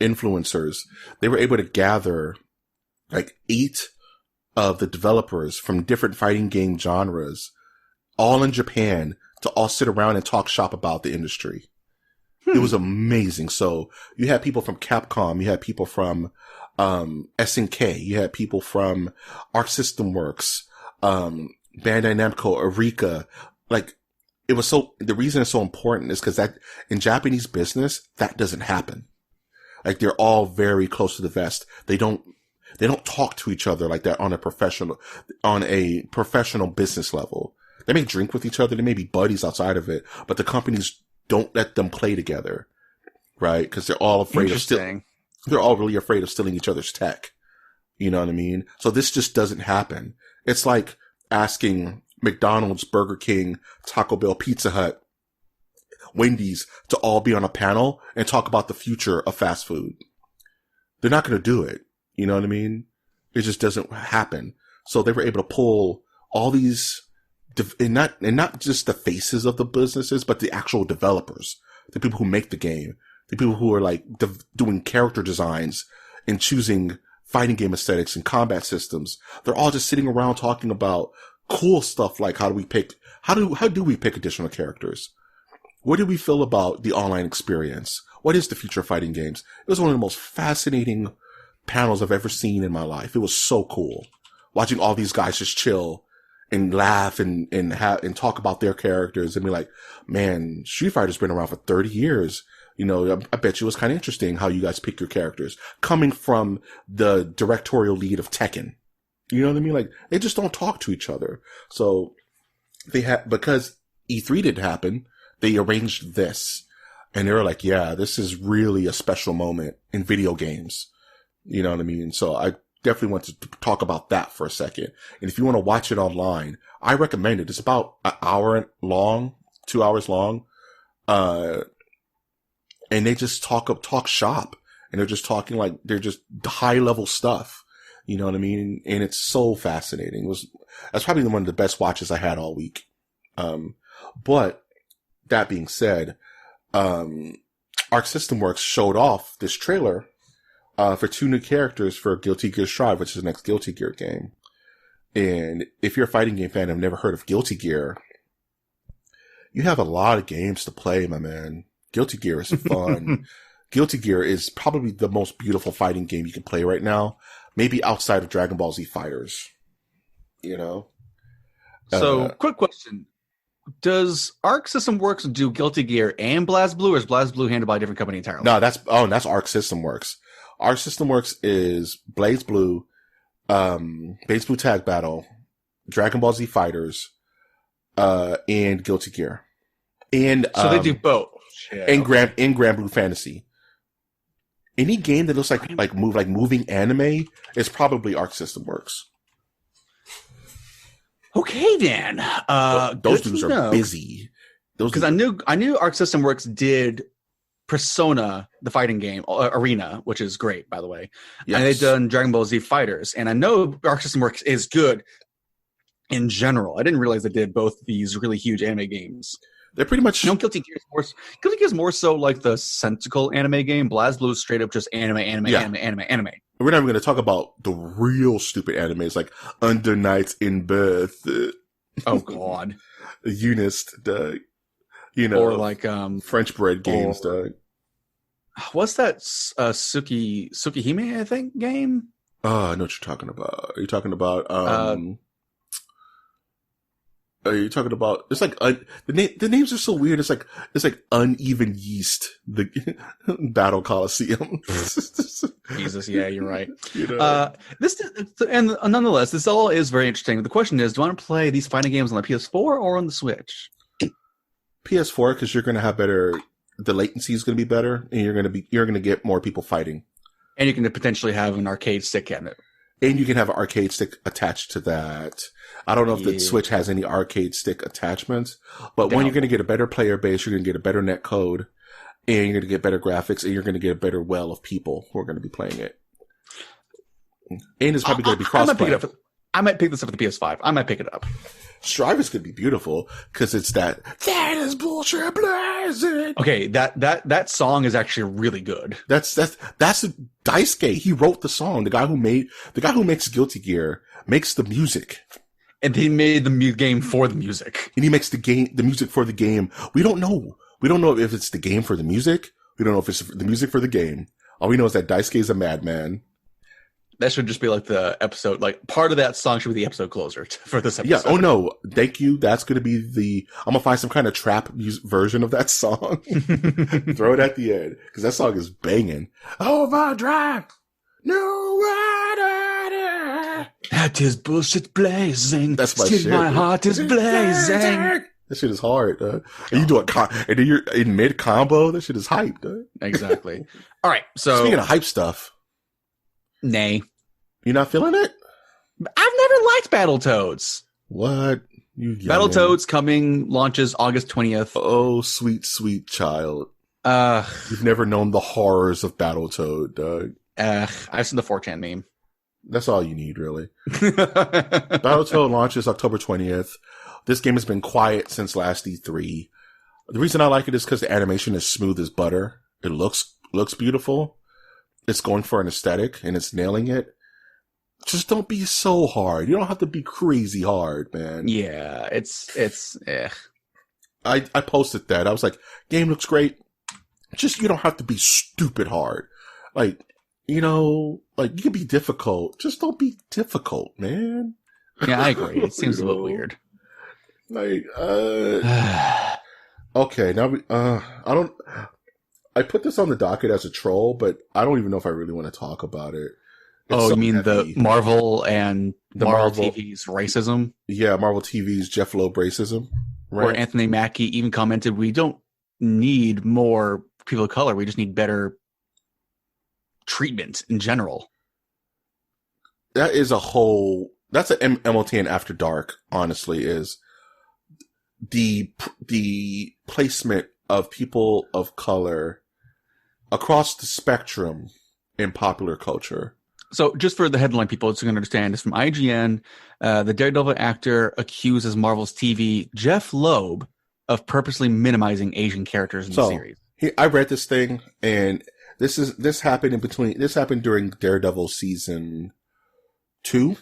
influencers, they were able to gather, like, 8 of the developers from different fighting game genres, all in Japan, to all sit around and talk shop about the industry. It was amazing. So you had people from Capcom, you had people from SNK, you had people from Arc System Works, Bandai Namco, Eureka. Like, the reason it's so important is because that in Japanese business, that doesn't happen. Like, they're all very close to the vest. They don't talk to each other like that on a professional business level. They may drink with each other. They may be buddies outside of it, but the companies don't let them play together, right? Because they're all afraid they're all really afraid of stealing each other's tech. You know what I mean? So this just doesn't happen. It's like asking McDonald's, Burger King, Taco Bell, Pizza Hut, Wendy's to all be on a panel and talk about the future of fast food. They're not going to do it. You know what I mean? It just doesn't happen. So they were able to pull all these, and not just the faces of the businesses, but the actual developers, the people who make the game, the people who are like doing character designs and choosing fighting game aesthetics and combat systems. They're all just sitting around talking about cool stuff like how do we pick additional characters? What do we feel about the online experience? What is the future of fighting games? It was one of the most fascinating panels I've ever seen in my life. It was so cool watching all these guys just chill and laugh and talk about their characters and be like, man, Street Fighter's been around for 30 years. You know, I bet you it was kind of interesting how you guys pick your characters coming from the directorial lead of Tekken. You know what I mean? Like, they just don't talk to each other. So because E3 didn't happen, they arranged this and they were like, yeah, this is really a special moment in video games. You know what I mean? So definitely want to talk about that for a second. And if you want to watch it online, I recommend it. It's about an hour long, 2 hours long. And they just talk shop, and they're just talking like they're just high level stuff. You know what I mean? And it's so fascinating. That's probably one of the best watches I had all week. But that being said, Arc System Works showed off this trailer for 2 new characters for Guilty Gear Strive, which is the next Guilty Gear game. And if you're a fighting game fan and have never heard of Guilty Gear, you have a lot of games to play, my man. Guilty Gear is fun. Guilty Gear is probably the most beautiful fighting game you can play right now. Maybe outside of Dragon Ball Z Fighters. You know? So, quick question. Does Arc System Works do Guilty Gear and BlazBlue, or is BlazBlue handled by a different company entirely? No, that's Arc System Works. Arc System Works is BlazBlue, BlazBlue Tag Battle, Dragon Ball Z Fighters, and Guilty Gear. And so they do both. Yeah, and Grand Blue Fantasy. Any game that looks like moving anime is probably Arc System Works. Okay, then. Those dudes are busy. Because I knew Arc System Works did Persona, the fighting game, Arena, which is great, by the way. Yes. And they've done Dragon Ball Z Fighters. And I know Arc System Works is good in general. I didn't realize they did both these really huge anime games. They're pretty much... Guilty Gear is more so like the Sentical anime game. BlazBlue is straight up just anime. We're not even going to talk about the real stupid animes like Under Nights in Birth. Oh, God. Eunice, Doug. You know, or like French bread games, Doug. What's that Tsukihime, I think, game? Oh, I know what you're talking about. Are you talking about it's like the names are so weird. It's like Uneven Yeast, the Battle Coliseum. Jesus, yeah, you're right. You know? And nonetheless, this all is very interesting. The question is, do you want to play these fighting games on the PS4 or on the Switch? PS4, because you're going to have better. The latency is going to be better, and you're going to get more people fighting. And you can potentially have an arcade stick cabinet. And you can have an arcade stick attached to that. I don't know if the Switch has any arcade stick attachments, but when you're going to get a better player base, you're going to get a better net code, and you're going to get better graphics, and you're going to get a better well of people who are going to be playing it. And it's probably going to be cross-play. I might pick this up for the PS5. I might pick it up. Strive is going to be beautiful because it's that is bullshit blazing. Okay, that song is actually really good. That's Daisuke. He wrote the song. The guy who makes Guilty Gear makes the music. And he made the game for the music. And he makes the music for the game. We don't know. We don't know if it's the game for the music. We don't know if it's the music for the game. All we know is that Daisuke is a madman. That should just be like the episode, like part of that song should be the episode closer for this episode. Yeah. Oh no. Thank you. That's going to be I'm going to find some kind of trap version of that song. Throw it at the end. Cause that song is banging. Overdrive. No rider. That is bullshit blazing. That's my shit. My heart is blazing. That shit is hard. And you do and then you're in mid combo. That shit is hype. Exactly. All right. So speaking of hype stuff. Nay. You're not feeling it? I've never liked Battletoads. What? You Battletoads launches August 20th. Oh, sweet, sweet child. You've never known the horrors of Battletoad, Doug. I've seen the 4chan meme. That's all you need, really. Battletoad launches October 20th. This game has been quiet since last E3. The reason I like it is because the animation is smooth as butter. It looks beautiful. It's going for an aesthetic, and it's nailing it. Just don't be so hard. You don't have to be crazy hard, man. Yeah, it's. I posted that. I was like, game looks great. Just, you don't have to be stupid hard. Like, you can be difficult. Just don't be difficult, man. Yeah, I agree. It seems a little weird. Like, okay, now I put this on the docket as a troll, but I don't even know if I really want to talk about it. It's you mean heavy. The Marvel and the Marvel TV's racism? Yeah, Marvel TV's Jeff Loeb racism. Right? Where Anthony Mackie even commented, we don't need more people of color. We just need better treatment in general. that is a whole, that's a MOTN After Dark, honestly, is the placement of people of color across the spectrum in popular culture. So just for the headline people to understand, it's from IGN. The Daredevil actor accuses Marvel's TV Jeff Loeb of purposely minimizing Asian characters in the series. I read this thing, and this happened during Daredevil season 2,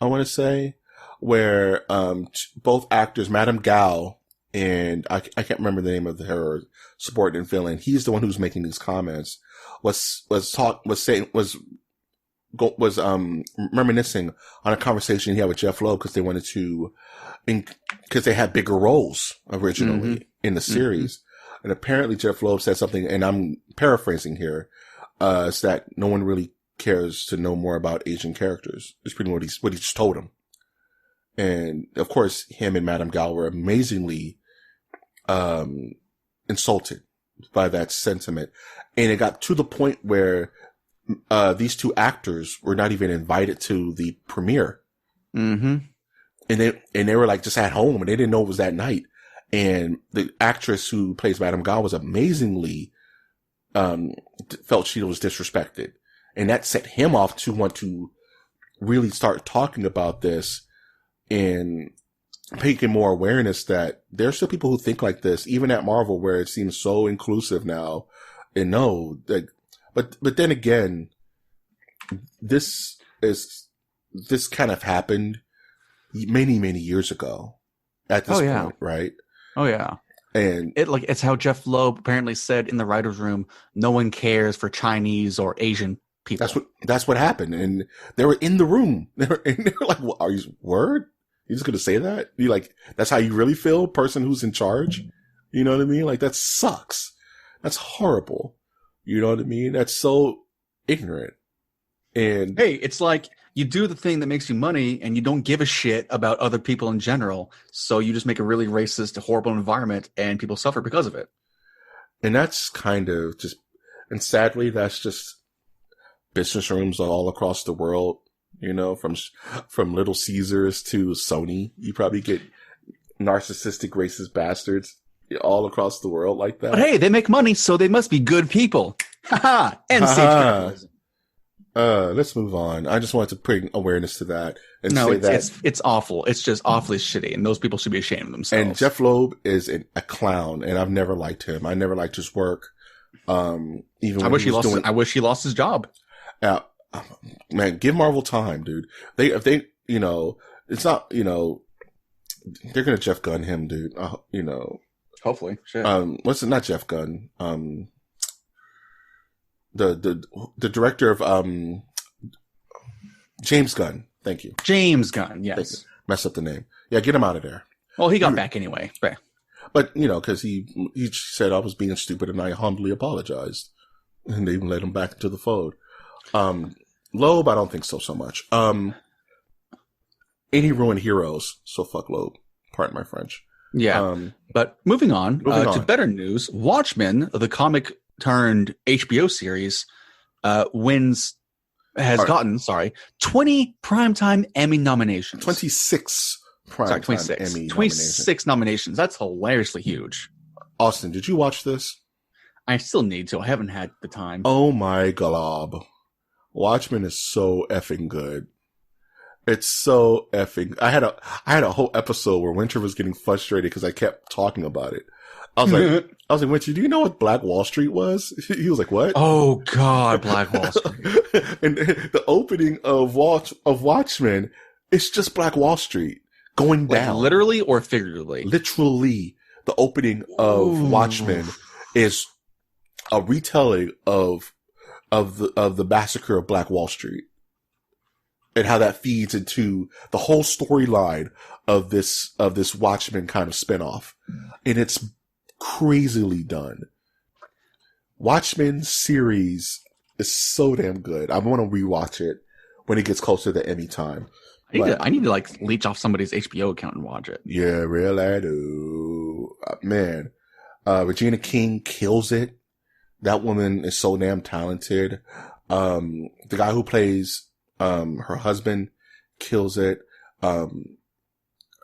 I want to say, where both actors, Madame Gao and I can't remember the name of her subordinate villain. He's the one who's making these comments. Was reminiscing on a conversation he had with Jeff Loeb because they wanted to, because they had bigger roles originally in the series. And apparently Jeff Loeb said something, and I'm paraphrasing here, is that no one really cares to know more about Asian characters. It's pretty much what he just told him. And of course, him and Madame Gao were amazingly insulted by that sentiment. And it got to the point where these two actors were not even invited to the premiere. And they were like just at home, and they didn't know it was that night. And the actress who plays Madame Gao was amazingly felt she was disrespected. And that set him off to want to really start talking about this and making more awareness that there are still people who think like this, even at Marvel, where it seems so inclusive now. And no, but then again, this kind of happened many, many years ago at this point, right? Oh yeah. And it's how Jeff Loeb apparently said in the writer's room, no one cares for Chinese or Asian people. That's what happened. And they were in the room. They were like, well, are you word? You're just going to say that? You like, that's how you really feel? Person who's in charge? You know what I mean? Like, that sucks. That's horrible. You know what I mean? That's so ignorant. And hey, it's like you do the thing that makes you money and you don't give a shit about other people in general. So you just make a really racist, horrible environment and people suffer because of it. And that's kind of just, and sadly, that's just business rooms all across the world, you know, from Little Caesars to Sony. You probably get narcissistic, racist bastards all across the world like that. But hey, they make money, so they must be good people. Haha. And safe capitalism. Let's move on. I just wanted to bring awareness to that and say that it's awful. It's just awfully shitty, and those people should be ashamed of themselves. And Jeff Loeb is a clown, and I've never liked him. I never liked his work. Even I wish he lost his job. Man, give Marvel time, dude. If they, you know, it's not, you know, they're gonna Jeff Gunn him, dude. You know, hopefully. Shit. What's it? Not Jeff Gunn. The director of James Gunn. Thank you. James Gunn. Yes. Mess up the name. Yeah, get him out of there. Well, he got back anyway. But you know, because he said I was being stupid and I humbly apologized, and they even let him back into the fold. Loeb, I don't think so much. And he ruined heroes, so fuck Loeb. Pardon my French. Yeah. But moving on to better news, Watchmen, the comic turned HBO series, has gotten 20 primetime Emmy nominations. 26 primetime Emmy 26 nominations. That's hilariously huge. Austin, did you watch this? I still need to. I haven't had the time. Oh my glob. Watchmen is so effing good. It's so effing. I had a whole episode where Winter was getting frustrated because I kept talking about it. I was like, Winter, do you know what Black Wall Street was? He was like, what? Oh God, Black Wall Street. And the opening of Watchmen, it's just Black Wall Street going down. Like literally or figuratively? Literally. The opening of Watchmen is a retelling of the massacre of Black Wall Street and how that feeds into the whole storyline of this Watchmen kind of spinoff. And it's crazily done. Watchmen series is so damn good. I want to rewatch it when it gets closer to Emmy time. I need to like leech off somebody's HBO account and watch it. Yeah, real I do. Man, Regina King kills it. That woman is so damn talented. The guy who plays Her husband kills it.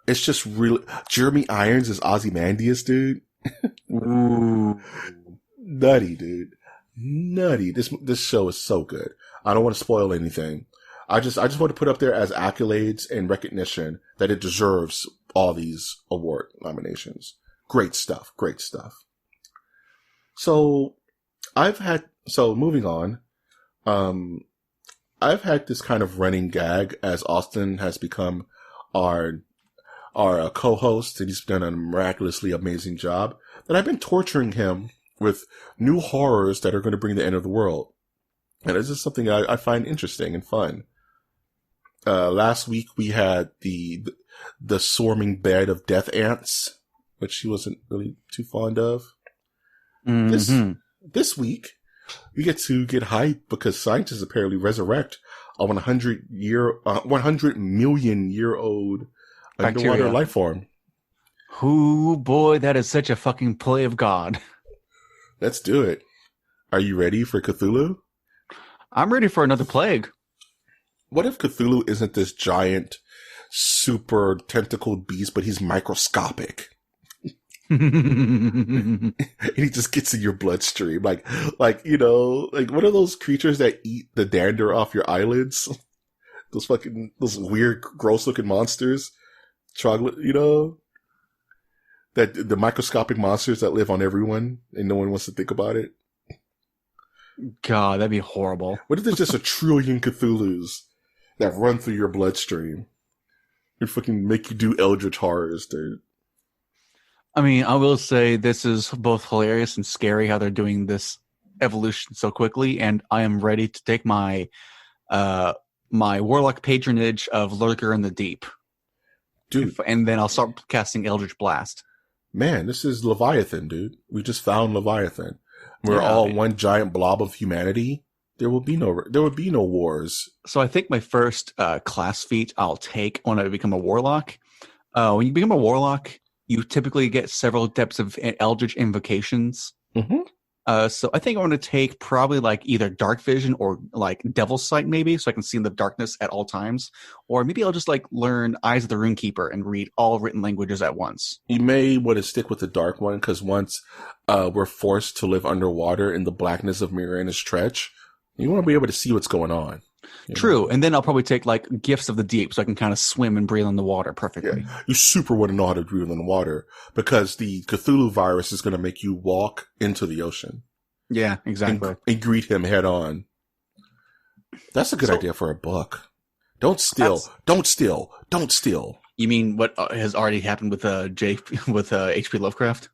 It's just really, Jeremy Irons is Ozymandias, dude. Ooh. Nutty, dude. Nutty. This show is so good. I don't want to spoil anything. I just want to put up there as accolades and recognition that it deserves all these award nominations. Great stuff. Great stuff. So moving on. I've had this kind of running gag as Austin has become our co-host, and he's done a miraculously amazing job, that I've been torturing him with new horrors that are going to bring the end of the world. And this is something I find interesting and fun. Last week we had the swarming bed of death ants, which he wasn't really too fond of. Mm-hmm. This week we get to get hype because scientists apparently resurrect a 100 million year old underwater life form. Ooh, boy, that is such a fucking play of God. Let's do it. Are you ready for Cthulhu? I'm ready for another plague. What if Cthulhu isn't this giant, super tentacled beast, but he's microscopic? And he just gets in your bloodstream. Like, what are those creatures that eat the dander off your eyelids? Those weird, gross looking monsters. Chocolate, that the microscopic monsters that live on everyone and no one wants to think about it. God, that'd be horrible. What if there's just a trillion Cthulhus that run through your bloodstream and fucking make you do eldritch horrors, dude? I mean, I will say this is both hilarious and scary how they're doing this evolution so quickly, and I am ready to take my my warlock patronage of Lurker in the Deep. Dude. And then I'll start casting Eldritch Blast. Man, this is Leviathan, dude. We just found Leviathan. We're all one giant blob of humanity. There will be no wars. So I think my first class feat I'll take when I become a warlock. When you become a warlock, you typically get several depths of Eldritch invocations. Mm-hmm. So I think I'm going to take probably like either Dark Vision or like Devil's Sight maybe, so I can see in the darkness at all times. Or maybe I'll just like learn Eyes of the Runekeeper and read all written languages at once. You may want to stick with the dark one, because once we're forced to live underwater in the blackness of Miranda's Trench, you want to be able to see what's going on. True. And then I'll probably take like Gifts of the Deep so I can kind of swim and breathe in the water perfectly. Yeah. You super want to know how to breathe in the water, because the Cthulhu virus is going to make you walk into the ocean. Yeah, exactly. And greet him head on. That's a good idea for a book. Don't steal. Don't steal. Don't steal. You mean what has already happened with H.P. Lovecraft?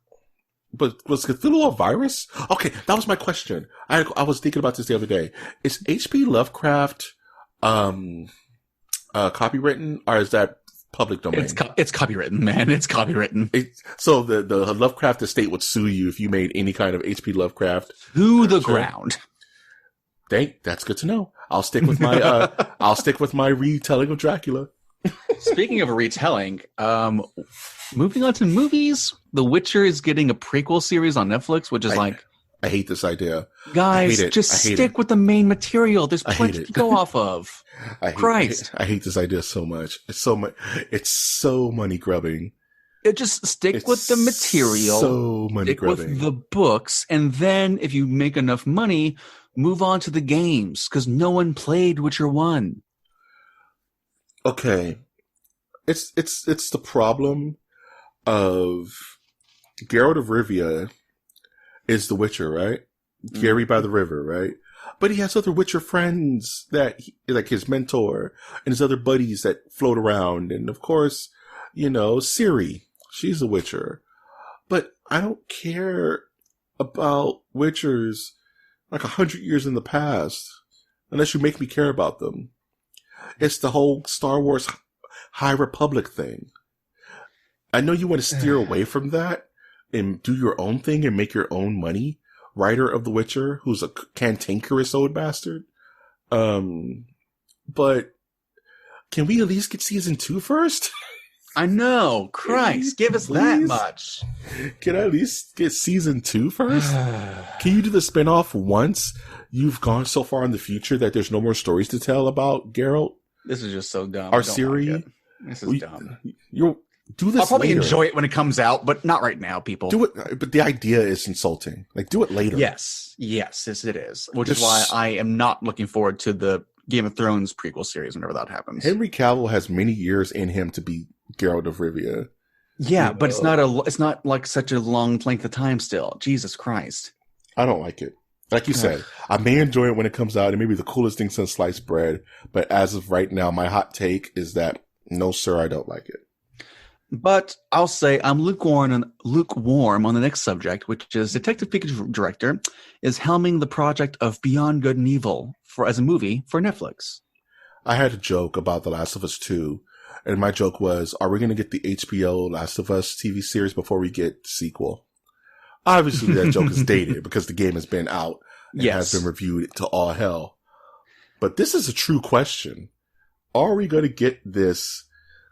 But was Cthulhu a virus? Okay, that was my question. I was thinking about this the other day. Is H.P. Lovecraft copywritten, or is that public domain? It's copywritten, man. It's copywritten. So the Lovecraft estate would sue you if you made any kind of H.P. Lovecraft to the ground. That's good to know. I'll stick with my retelling of Dracula. Speaking of a retelling, moving on to movies, The Witcher is getting a prequel series on Netflix, which is I hate this idea. Guys, just stick with the main material. There's plenty to go off of. I hate this idea so much. It's so money grubbing. Just stick with the material. So money grubbing. Stick with the books, and then if you make enough money, move on to the games, because no one played Witcher 1. Okay. It's the problem of Geralt of Rivia is the Witcher, right? Gary by the river, right? But he has other Witcher friends like his mentor and his other buddies that float around. And of course, Ciri, she's a Witcher. But I don't care about Witchers like 100 years in the past, unless you make me care about them. It's the whole Star Wars High Republic thing. I know you want to steer away from that and do your own thing and make your own money. Writer of The Witcher, who's a cantankerous old bastard. But can we at least get season 2 first? I know. Christ, give us that much. Can I at least get season 2 first? Can you do the spinoff once? you've gone so far in the future that there's no more stories to tell about Geralt? This is just so dumb. Our Siri? Like this is dumb. You'll do this I'll probably later. enjoy it when it comes out, but not right now, people. Do it, but the idea is insulting. Like, do it later. Yes, it is. Which is why I am not looking forward to the Game of Thrones prequel series whenever that happens. Henry Cavill has many years in him to be Geralt of Rivia. Yeah, but it's not like such a long length of time still. Jesus Christ. I don't like it. Like you said, I may enjoy it when it comes out. It may be the coolest thing since sliced bread. But as of right now, my hot take is that, no, sir, I don't like it. But I'll say I'm lukewarm on the next subject, which is Detective Pikachu director is helming the project of Beyond Good and Evil as a movie for Netflix. I had a joke about The Last of Us 2. And my joke was, are we going to get the HBO Last of Us TV series before we get the sequel? Obviously, that joke is dated because the game has been out and has been reviewed to all hell. But this is a true question. Are we going to get this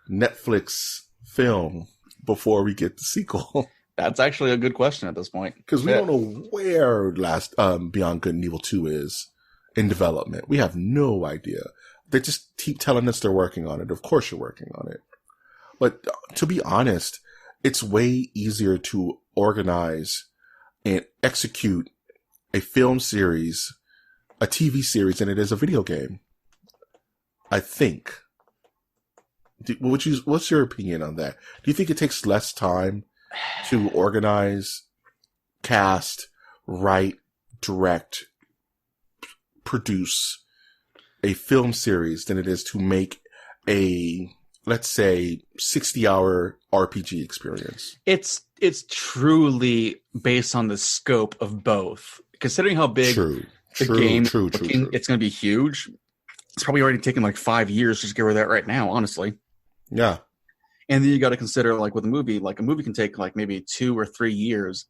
Netflix film before we get the sequel? That's actually a good question at this point. Because we don't know where Beyond Good and Evil 2 is in development. We have no idea. They just keep telling us they're working on it. Of course you're working on it. But to be honest, it's way easier to organize and execute a film series, a TV series, than it is a video game. I think. What's your opinion on that? Do you think it takes less time to organize, cast, write, direct, produce a film series than it is to make a, let's say, 60-hour RPG experience? It's truly based on the scope of both. Considering how big the game is, it's going to be huge. It's probably already taken like 5 years just to get rid of that right now, honestly. Yeah. And then you got to consider, like with a movie can take like maybe 2 or 3 years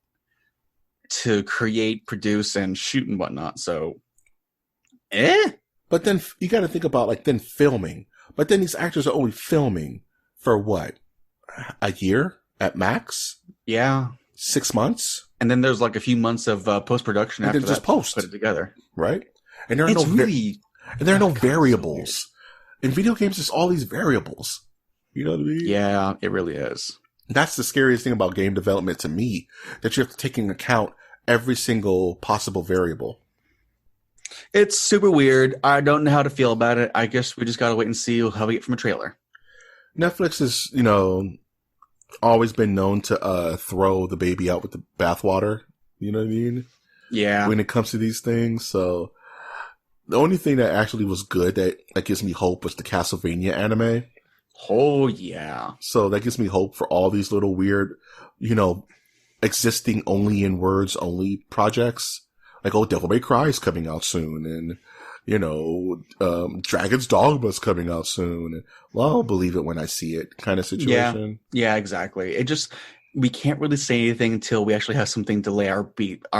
to create, produce, and shoot and whatnot. So, But then you got to think about then filming. But then these actors are only filming for what? A year at max? Yeah. 6 months? And then there's like a few months of post-production after that. Just post. Put it together. Right? And there are no variables. In video games, there's all these variables. You know what I mean? Yeah, it really is. That's the scariest thing about game development to me, that you have to take into account every single possible variable. It's super weird. I don't know how to feel about it. I guess we just got to wait and see how we get from a trailer. Netflix has, always been known to throw the baby out with the bathwater. You know what I mean? Yeah. When it comes to these things. So the only thing that actually was good that gives me hope was the Castlevania anime. Oh, yeah. So that gives me hope for all these little weird, existing only in words only projects. Like, Devil May Cry is coming out soon, and, Dragon's Dogma is coming out soon. And, well, I'll believe it when I see it kind of situation. Yeah, exactly. We can't really say anything until we actually have something to lay our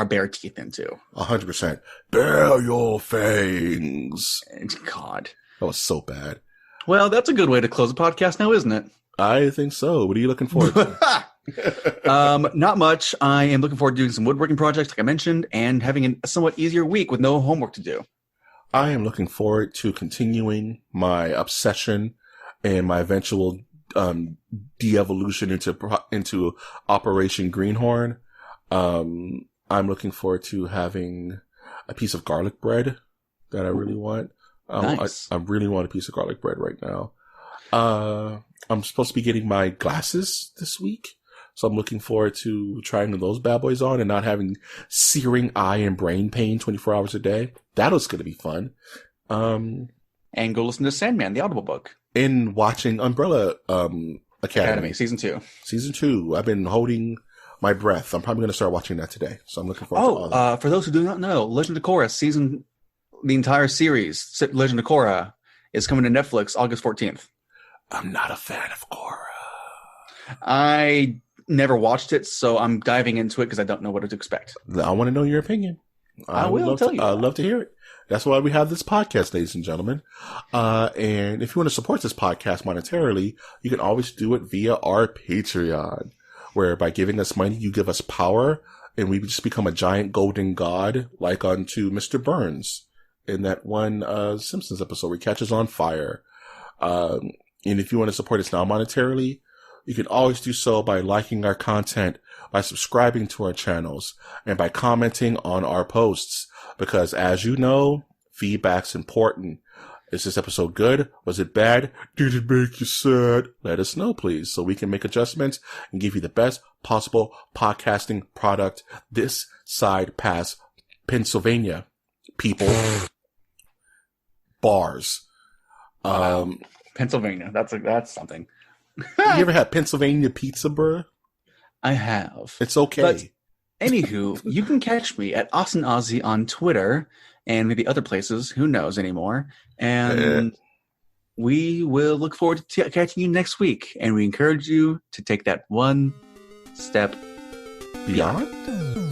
bare teeth into. 100%. Bare your fangs. God. That was so bad. Well, that's a good way to close the podcast now, isn't it? I think so. What are you looking forward to? Not much. I am looking forward to doing some woodworking projects, like I mentioned, and having a somewhat easier week with no homework to do. I am looking forward to continuing my obsession and my eventual de-evolution into Operation Greenhorn. I'm looking forward to having a piece of garlic bread that I really want. Nice. I really want a piece of garlic bread right now. I'm supposed to be getting my glasses this week. So I'm looking forward to trying those bad boys on and not having searing eye and brain pain 24 hours a day. That was going to be fun. And go listen to Sandman, the Audible book. And watching Umbrella Academy. Season 2. Season 2. I've been holding my breath. I'm probably going to start watching that today. So I'm looking forward to all that. For those who do not know, Legend of Korra the entire series, Legend of Korra, is coming to Netflix August 14th. I'm not a fan of Korra. I never watched it, so I'm diving into it because I don't know what to expect. I want to know your opinion. I will tell you. I'd love to hear it. That's why we have this podcast, ladies and gentlemen. And if you want to support this podcast monetarily, you can always do it via our Patreon. where by giving us money, you give us power, and we just become a giant golden god, like unto Mr. Burns in that one Simpsons episode where he catches on fire. And if you want to support us now monetarily, you can always do so by liking our content, by subscribing to our channels, and by commenting on our posts. Because as you know, feedback's important. Is this episode good? Was it bad? Did it make you sad? Let us know, please, so we can make adjustments and give you the best possible podcasting product this side past Pennsylvania. People. Bars. Pennsylvania. That's something. You ever had Pennsylvania pizza, bruh? I have. It's okay. But anywho, you can catch me at Austin Aussie on Twitter and maybe other places. Who knows anymore? And we will look forward to catching you next week. And we encourage you to take that one step beyond.